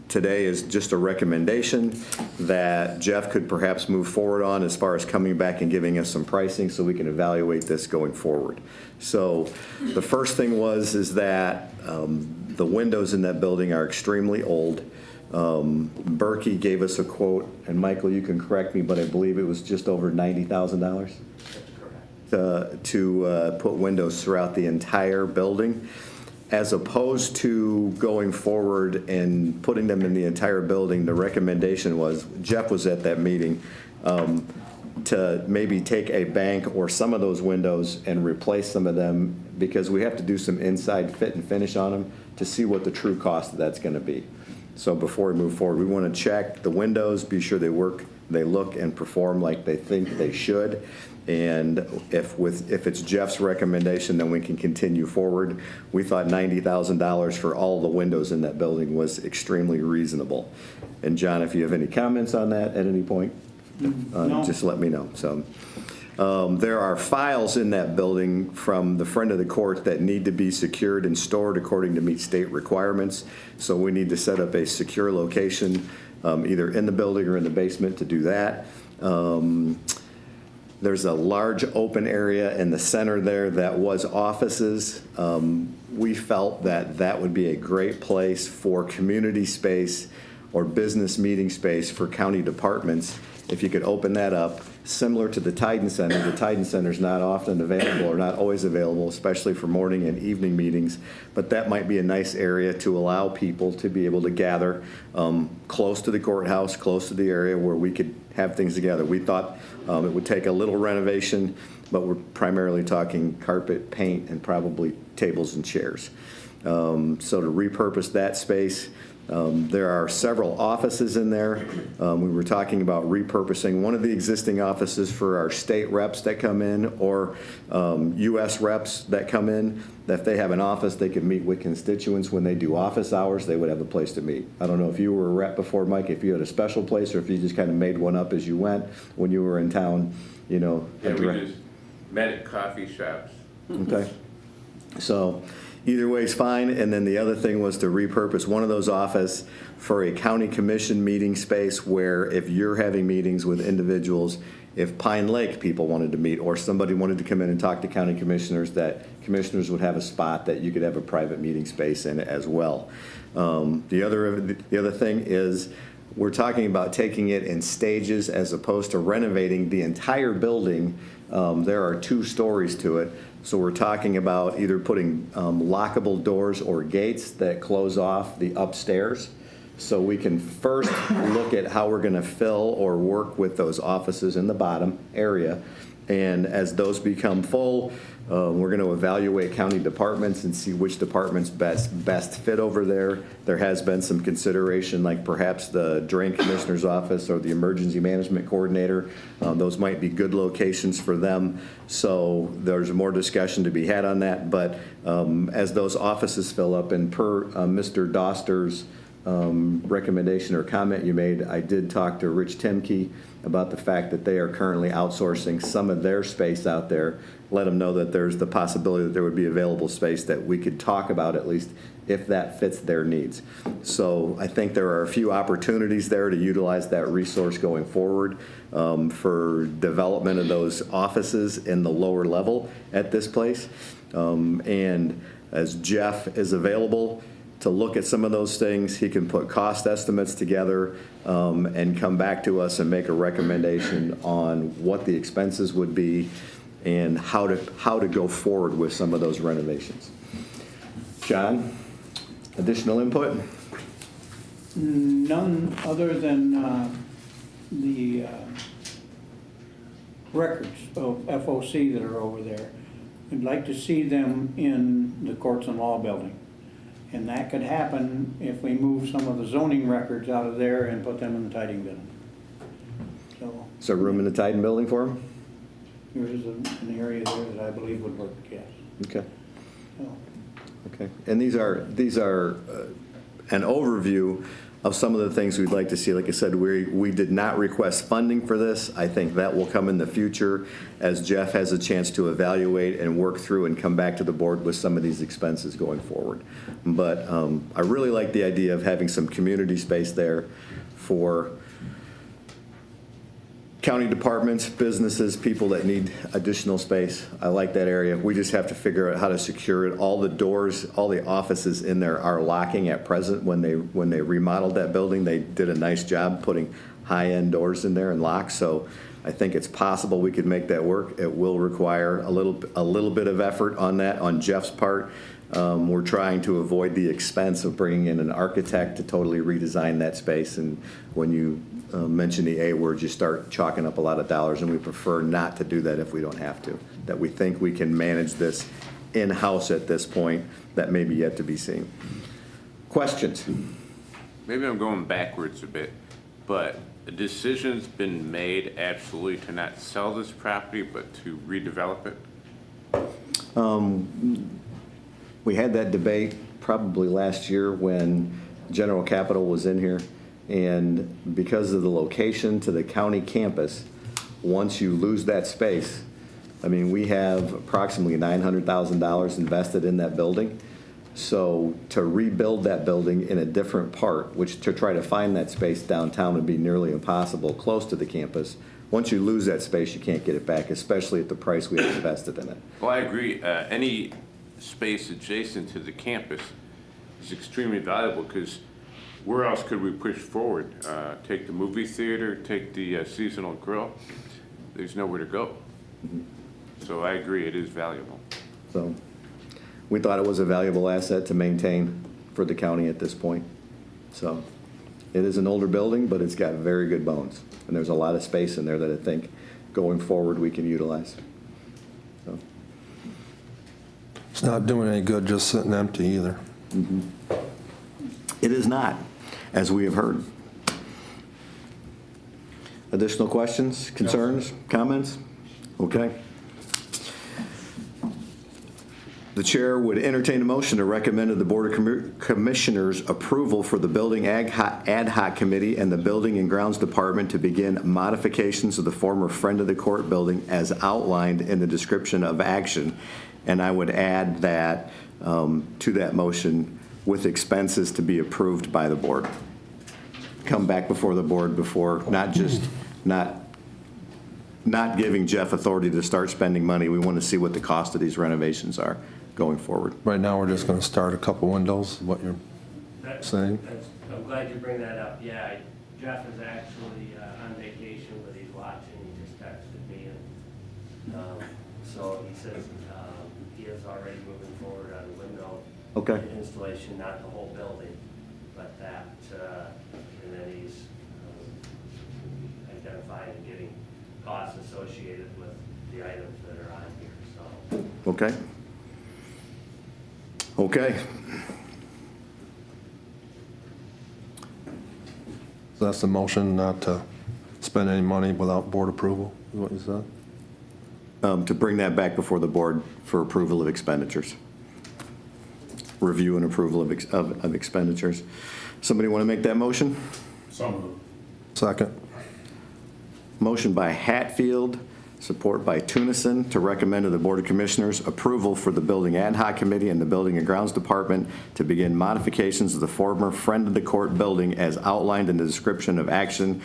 Today is just a recommendation that Jeff could perhaps move forward on as far as coming back and giving us some pricing so we can evaluate this going forward. So the first thing is that the windows in that building are extremely old. Berkey gave us a quote, and Michael, you can correct me, but I believe it was just over $90,000 to put windows throughout the entire building. As opposed to going forward and putting them in the entire building, the recommendation was, Jeff was at that meeting, to maybe take a bank or some of those windows and replace some of them, because we have to do some inside fit and finish on them to see what the true cost of that's going to be. So before we move forward, we want to check the windows, be sure they work, they look and perform like they think they should. And if it's Jeff's recommendation, then we can continue forward. We thought $90,000 for all the windows in that building was extremely reasonable. And John, if you have any comments on that at any point, No. just let me know. So there are files in that building from the friend of the court that need to be secured and stored according to meet state requirements. So we need to set up a secure location, either in the building or in the basement to do that. There's a large open area in the center there that was offices. We felt that that would be a great place for community space or business meeting space for county departments. If you could open that up, similar to the Titan Center. The Titan Center is not often available or not always available, especially for morning and evening meetings. But that might be a nice area to allow people to be able to gather close to the courthouse, close to the area where we could have things together. We thought it would take a little renovation, but we're primarily talking carpet, paint, and probably tables and chairs. So to repurpose that space, there are several offices in there. We were talking about repurposing one of the existing offices for our state reps that come in, or U.S. reps that come in, that if they have an office, they can meet with constituents when they do office hours, they would have a place to meet. I don't know if you were a rep before, Mike, if you had a special place or if you just kind of made one up as you went when you were in town, you know. Yeah, we just met at coffee shops. Okay. So either way is fine. And then the other thing was to repurpose one of those offices for a county commission meeting space where if you're having meetings with individuals, if Pine Lake people wanted to meet or somebody wanted to come in and talk to county commissioners, that commissioners would have a spot that you could have a private meeting space in as well. The other thing is we're talking about taking it in stages as opposed to renovating the entire building. There are 2 stories to it. So we're talking about either putting lockable doors or gates that close off the upstairs. So we can first look at how we're going to fill or work with those offices in the bottom area. And as those become full, we're going to evaluate county departments and see which departments best fit over there. There has been some consideration, like perhaps the drain commissioner's office or the emergency management coordinator. Those might be good locations for them. So there's more discussion to be had on that. But as those offices fill up, and per Mr. Doster's recommendation or comment you made, I did talk to Rich Temke about the fact that they are currently outsourcing some of their space out there. Let them know that there's the possibility that there would be available space that we could talk about at least if that fits their needs. So I think there are a few opportunities there to utilize that resource going forward for development of those offices in the lower level at this place. And as Jeff is available to look at some of those things, he can put cost estimates together and come back to us and make a recommendation on what the expenses would be and how to go forward with some of those renovations. John, additional input? None other than the records of FOC that are over there. I'd like to see them in the courts and law building. And that could happen if we move some of the zoning records out of there and put them in the Titan building. So Is there room in the Titan building for them? there is an area there that I believe would work, yes. Okay. Okay, and these are an overview of some of the things we'd like to see. Like I said, we did not request funding for this. I think that will come in the future as Jeff has a chance to evaluate and work through and come back to the board with some of these expenses going forward. But I really like the idea of having some community space there for county departments, businesses, people that need additional space. I like that area. We just have to figure out how to secure it. All the doors, all the offices in there are locking at present. When they remodeled that building, they did a nice job putting high-end doors in there and locks. So I think it's possible we could make that work. It will require a little bit of effort on that on Jeff's part. We're trying to avoid the expense of bringing in an architect to totally redesign that space. And when you mention the A word, you start chalking up a lot of dollars, and we prefer not to do that if we don't have to. That we think we can manage this in-house at this point. That may be yet to be seen. Questions? Maybe I'm going backwards a bit, but a decision's been made absolutely to not sell this property, but to redevelop it? We had that debate probably last year when General Capital was in here. And because of the location to the county campus, once you lose that space, I mean, we have approximately $900,000 invested in that building. So to rebuild that building in a different part, which to try to find that space downtown would be nearly impossible close to the campus. Once you lose that space, you can't get it back, especially at the price we have invested in it. Well, I agree. Any space adjacent to the campus is extremely valuable because where else could we push forward? Take the movie theater, take the seasonal grill. There's nowhere to go. So I agree, it is valuable. So we thought it was a valuable asset to maintain for the county at this point. So it is an older building, but it's got very good bones. And there's a lot of space in there that I think going forward we can utilize. So. It's not doing any good just sitting empty either. It is not, as we have heard. Additional questions, concerns, comments? Okay. The chair would entertain a motion to recommend to the Board of Commissioners approval for the Building Ad Hoc Committee and the Building and Grounds Department to begin modifications of the former Friend of the Court building as outlined in the description of action. And I would add that to that motion with expenses to be approved by the board. Come back before the board before, not giving Jeff authority to start spending money. We want to see what the cost of these renovations are going forward. Right now, we're just going to start a couple windows, what you're saying? I'm glad you bring that up. Yeah, Jeff is actually on vacation, but he's watching. He just texted me. And so he says he is already moving forward on window installation, not the whole building, but that. And then he's identifying and getting costs associated with the items that are on here. So. Okay. Okay. So that's the motion not to spend any money without board approval, is what you said? To bring that back before the board for approval of expenditures. Review and approval of expenditures. Somebody want to make that motion? So moved. Second. Motion by Hatfield, support by Tunison, to recommend to the Board of Commissioners approval for the Building Ad Hoc Committee and the Building and Grounds Department to begin modifications of the former Friend of the Court building as outlined in the description of action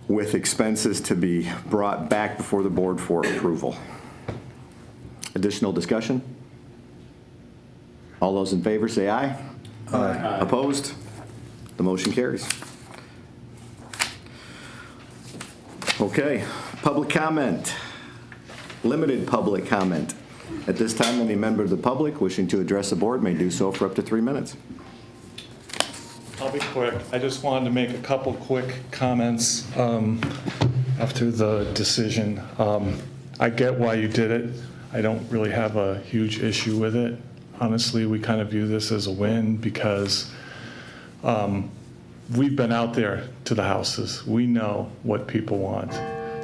with expenses to be brought back before the board for approval. Additional discussion? All those in favor say aye. Aye. Opposed? The motion carries. Okay, public comment. Limited public comment. At this time, any member of the public wishing to address the board may do so for up to 3 minutes. I'll be quick. I just wanted to make a couple quick comments after the decision. I get why you did it. I don't really have a huge issue with it. Honestly, we kind of view this as a win because we've been out there to the houses. We know what people want.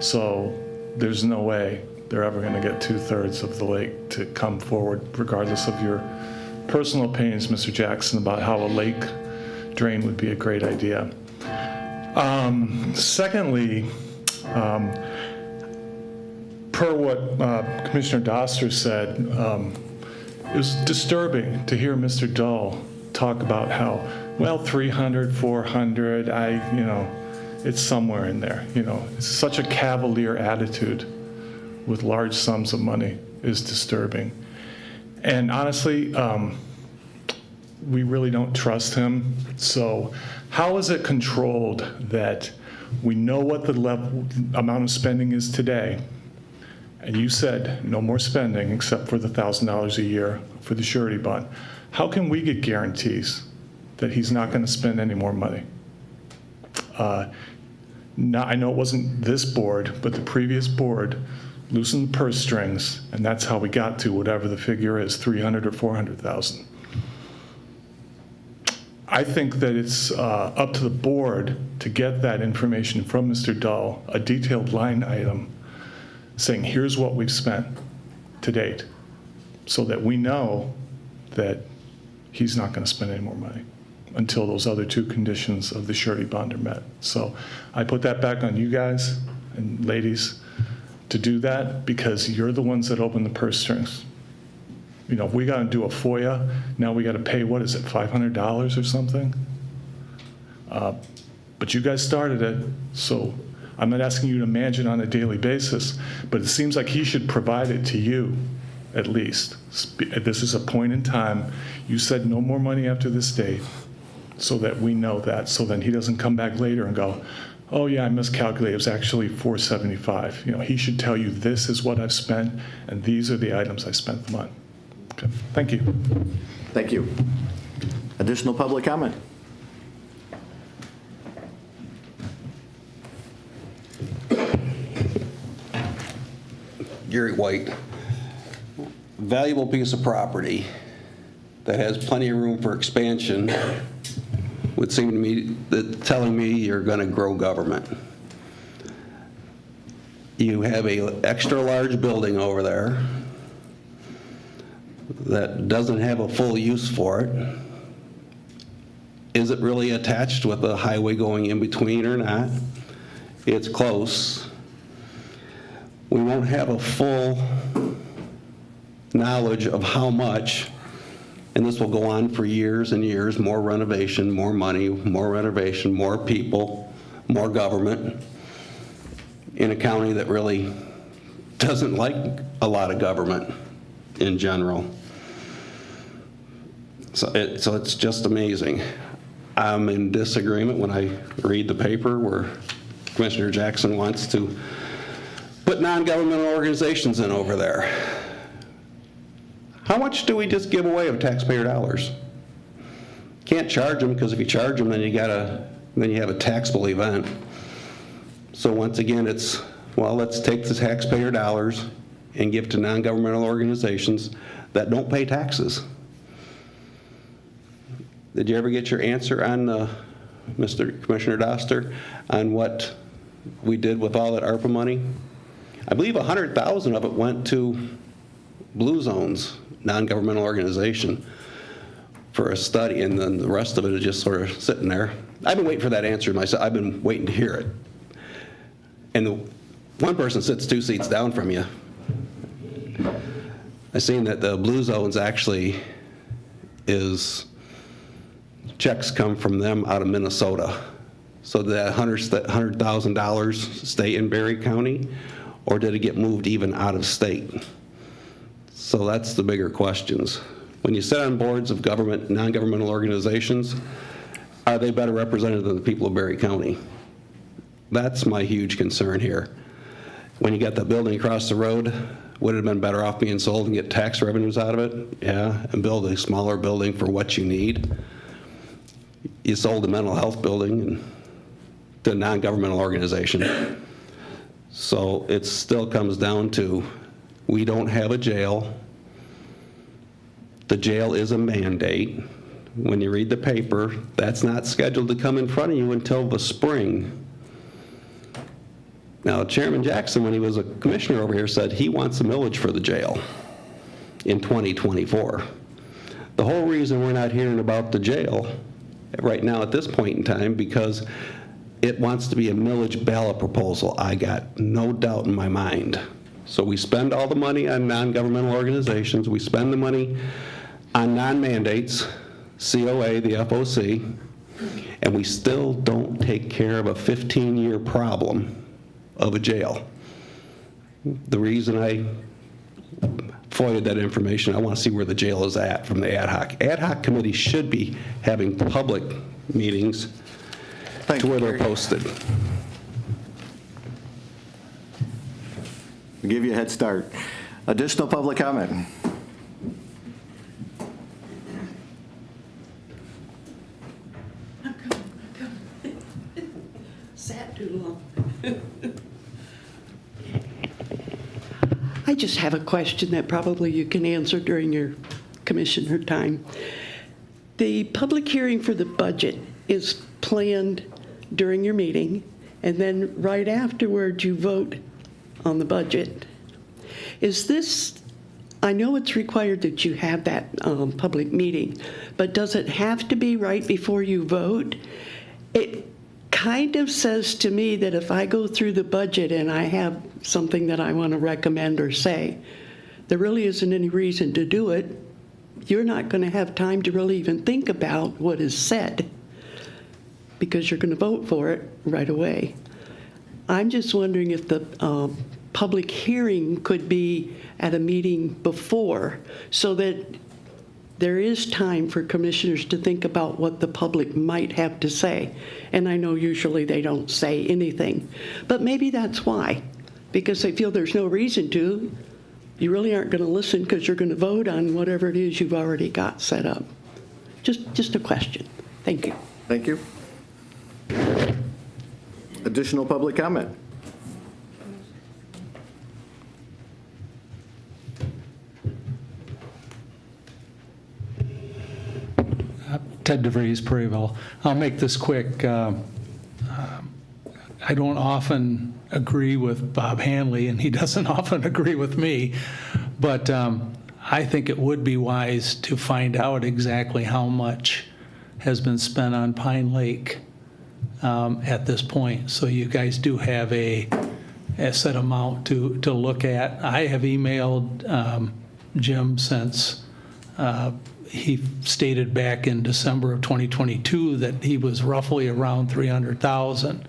So there's no way they're ever going to get 2/3 of the lake to come forward, regardless of your personal opinions, Mr. Jackson, about how a lake drain would be a great idea. Secondly, per what Commissioner Doster said, it was disturbing to hear Mr. Dull talk about how, well, 300, 400, it's somewhere in there. It's such a cavalier attitude with large sums of money is disturbing. And honestly, we really don't trust him. So how is it controlled that we know what the amount of spending is today? And you said no more spending except for the $1,000 a year for the surety bond. How can we get guarantees that he's not going to spend any more money? I know it wasn't this board, but the previous board loosened the purse strings, and that's how we got to whatever the figure is, 300 or 400,000. I think that it's up to the board to get that information from Mr. Dull, a detailed line item saying, here's what we've spent to date, so that we know that he's not going to spend any more money until those other two conditions of the surety bond are met. So I put that back on you guys and ladies to do that, because you're the ones that open the purse strings. If we got to do a FOIA, now we got to pay, what is it, $500 or something? But you guys started it, so I'm not asking you to manage it on a daily basis, but it seems like he should provide it to you, at least. This is a point in time. You said no more money after this date, so that we know that, so then he doesn't come back later and go, oh yeah, I miscalculated, it was actually $475. He should tell you, this is what I've spent, and these are the items I spent them on. Okay. Thank you. Thank you. Additional public comment? Gary White. Valuable piece of property that has plenty of room for expansion would seem to me that telling me you're going to grow government. You have a extra large building over there that doesn't have a full use for it. Is it really attached with a highway going in between or not? It's close. We won't have a full knowledge of how much, and this will go on for years and years, more renovation, more money, more renovation, more people, more government, in a county that really doesn't like a lot of government in general. So it's just amazing. I'm in disagreement when I read the paper where Commissioner Jackson wants to put non-governmental organizations in over there. How much do we just give away of taxpayer dollars? Can't charge them, because if you charge them, then you have a taxable event. So once again, it's, well, let's take the taxpayer dollars and give to non-governmental organizations that don't pay taxes. Did you ever get your answer on, Mr. Commissioner Doster, on what we did with all that ARPA money? I believe 100,000 of it went to Blue Zones, non-governmental organization, for a study, and then the rest of it is just sort of sitting there. I've been waiting for that answer myself. I've been waiting to hear it. And the one person sits 2 seats down from you. I've seen that the Blue Zones actually is, checks come from them out of Minnesota. So did that $100,000 stay in Berry County, or did it get moved even out of state? So that's the bigger questions. When you sit on boards of government, non-governmental organizations, are they better represented than the people of Berry County? That's my huge concern here. When you got that building across the road, would it have been better off being sold and get tax revenues out of it? Yeah, and build a smaller building for what you need. You sold a mental health building to a non-governmental organization. So it still comes down to, we don't have a jail. The jail is a mandate. When you read the paper, that's not scheduled to come in front of you until the spring. Now, Chairman Jackson, when he was a commissioner over here, said he wants a millage for the jail in 2024. The whole reason we're not hearing about the jail right now at this point in time, because it wants to be a millage ballot proposal. I got no doubt in my mind. So we spend all the money on non-governmental organizations, we spend the money on non-mandates, COA, the FOC, and we still don't take care of a 15-year problem of a jail. The reason I FOIA'd that information, I want to see where the jail is at from the ad hoc. Ad hoc committee should be having public meetings to where they're posted. We'll give you a head start. Additional public comment? Sat too long. I just have a question that probably you can answer during your commissioner time. The public hearing for the budget is planned during your meeting, and then right afterward you vote on the budget. Is this, I know it's required that you have that public meeting, but does it have to be right before you vote? It kind of says to me that if I go through the budget and I have something that I want to recommend or say, there really isn't any reason to do it. You're not going to have time to really even think about what is said because you're going to vote for it right away. I'm just wondering if the public hearing could be at a meeting before so that there is time for commissioners to think about what the public might have to say. And I know usually they don't say anything, but maybe that's why, because they feel there's no reason to. You really aren't going to listen because you're going to vote on whatever it is you've already got set up. Just a question. Thank you. Thank you. Additional public comment? Ted DeVries, Prairieville. I'll make this quick. I don't often agree with Bob Hanley, and he doesn't often agree with me, but I think it would be wise to find out exactly how much has been spent on Pine Lake at this point, so you guys do have a set amount to look at. I have emailed Jim since he stated back in December of 2022 that he was roughly around 300,000.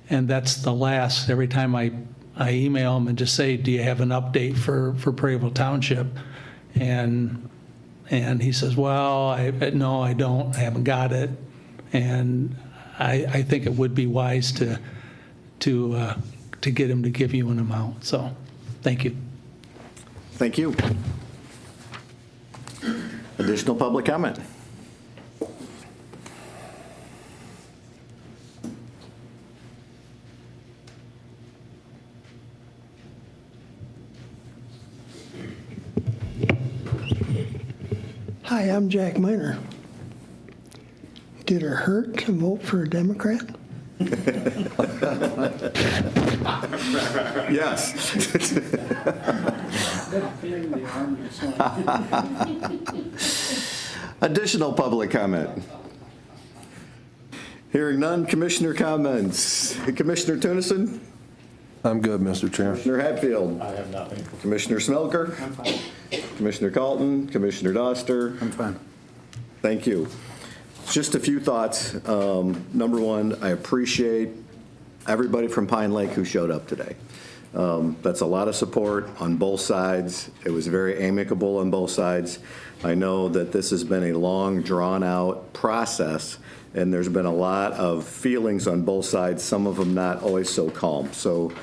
And that's the last, every time I email him and just say, do you have an update for Prairieville Township? And he says, well, no, I don't, I haven't got it. And I think it would be wise to get him to give you an amount. So, thank you. Thank you. Additional public comment? Hi, I'm Jack Miner. Did it hurt to vote for a Democrat? Yes. Additional public comment? Hearing none, commissioner comments. Commissioner Tunison? I'm good, Mr. Chair. Commissioner Hatfield? I have nothing. Commissioner Smelker? I'm fine. Commissioner Calton? Commissioner Doster? I'm fine. Thank you. Just a few thoughts. Number one, I appreciate everybody from Pine Lake who showed up today. That's a lot of support on both sides. It was very amicable on both sides. I know that this has been a long, drawn-out process, and there's been a lot of feelings on both sides, some of them not always so calm. So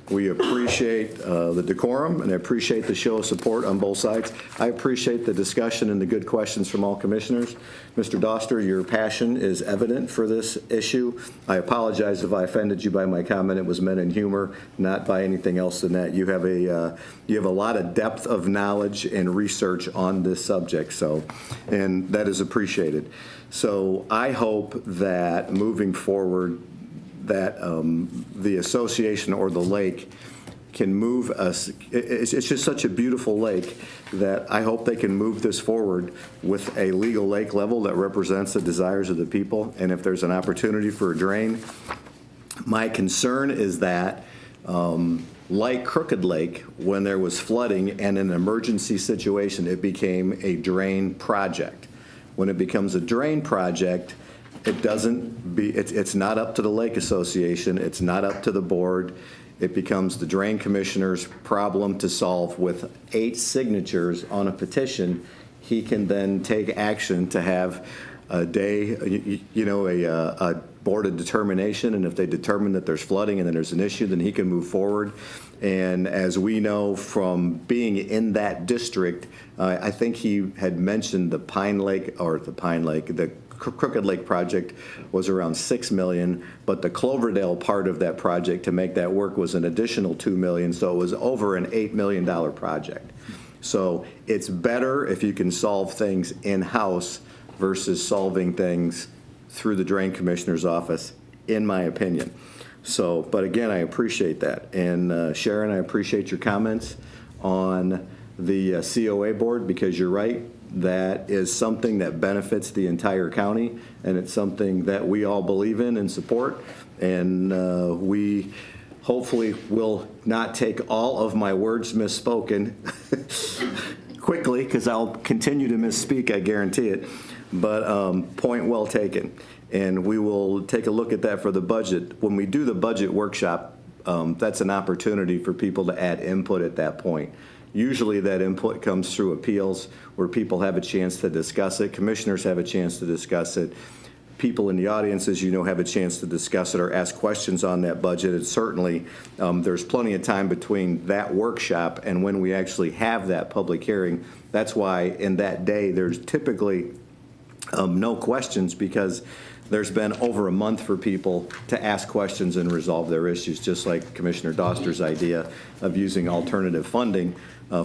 we appreciate the decorum, and I appreciate the show of support on both sides. I appreciate the discussion and the good questions from all commissioners. Mr. Doster, your passion is evident for this issue. I apologize if I offended you by my comment. It was meant in humor, not by anything else than that. You have a lot of depth of knowledge and research on this subject, so, and that is appreciated. So I hope that moving forward, that the association or the lake can move us. It's just such a beautiful lake that I hope they can move this forward with a legal lake level that represents the desires of the people. And if there's an opportunity for a drain, my concern is that like Crooked Lake, when there was flooding and an emergency situation, it became a drain project. When it becomes a drain project, it's not up to the Lake Association, it's not up to the board. It becomes the drain commissioner's problem to solve. With 8 signatures on a petition, he can then take action to have a day, a board of determination, and if they determine that there's flooding and then there's an issue, then he can move forward. And as we know from being in that district, I think he had mentioned the Crooked Lake project was around $6 million, but the Cloverdale part of that project to make that work was an additional $2 million, so it was over an $8 million project. So it's better if you can solve things in-house versus solving things through the drain commissioner's office, in my opinion. So, but again, I appreciate that. And Sharon, I appreciate your comments on the COA board, because you're right. That is something that benefits the entire county, and it's something that we all believe in and support. And we hopefully will not take all of my words misspoken quickly, because I'll continue to misspeak, I guarantee it. But point well taken. And we will take a look at that for the budget. When we do the budget workshop, that's an opportunity for people to add input at that point. Usually that input comes through appeals, where people have a chance to discuss it. Commissioners have a chance to discuss it. People in the audience, as you know, have a chance to discuss it or ask questions on that budget. And certainly there's plenty of time between that workshop and when we actually have that public hearing. That's why in that day there's typically no questions, because there's been over a month for people to ask questions and resolve their issues, just like Commissioner Doster's idea of using alternative funding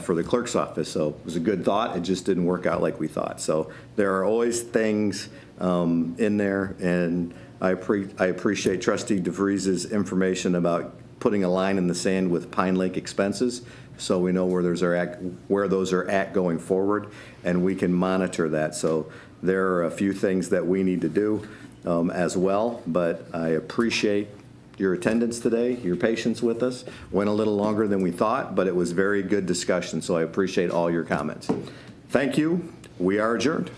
for the clerk's office. So it was a good thought. It just didn't work out like we thought. So there are always things in there, and I appreciate Trustee DeVries's information about putting a line in the sand with Pine Lake expenses, so we know where those are at going forward, and we can monitor that. So there are a few things that we need to do as well, but I appreciate your attendance today, your patience with us. Went a little longer than we thought, but it was very good discussion, so I appreciate all your comments. Thank you. We are adjourned.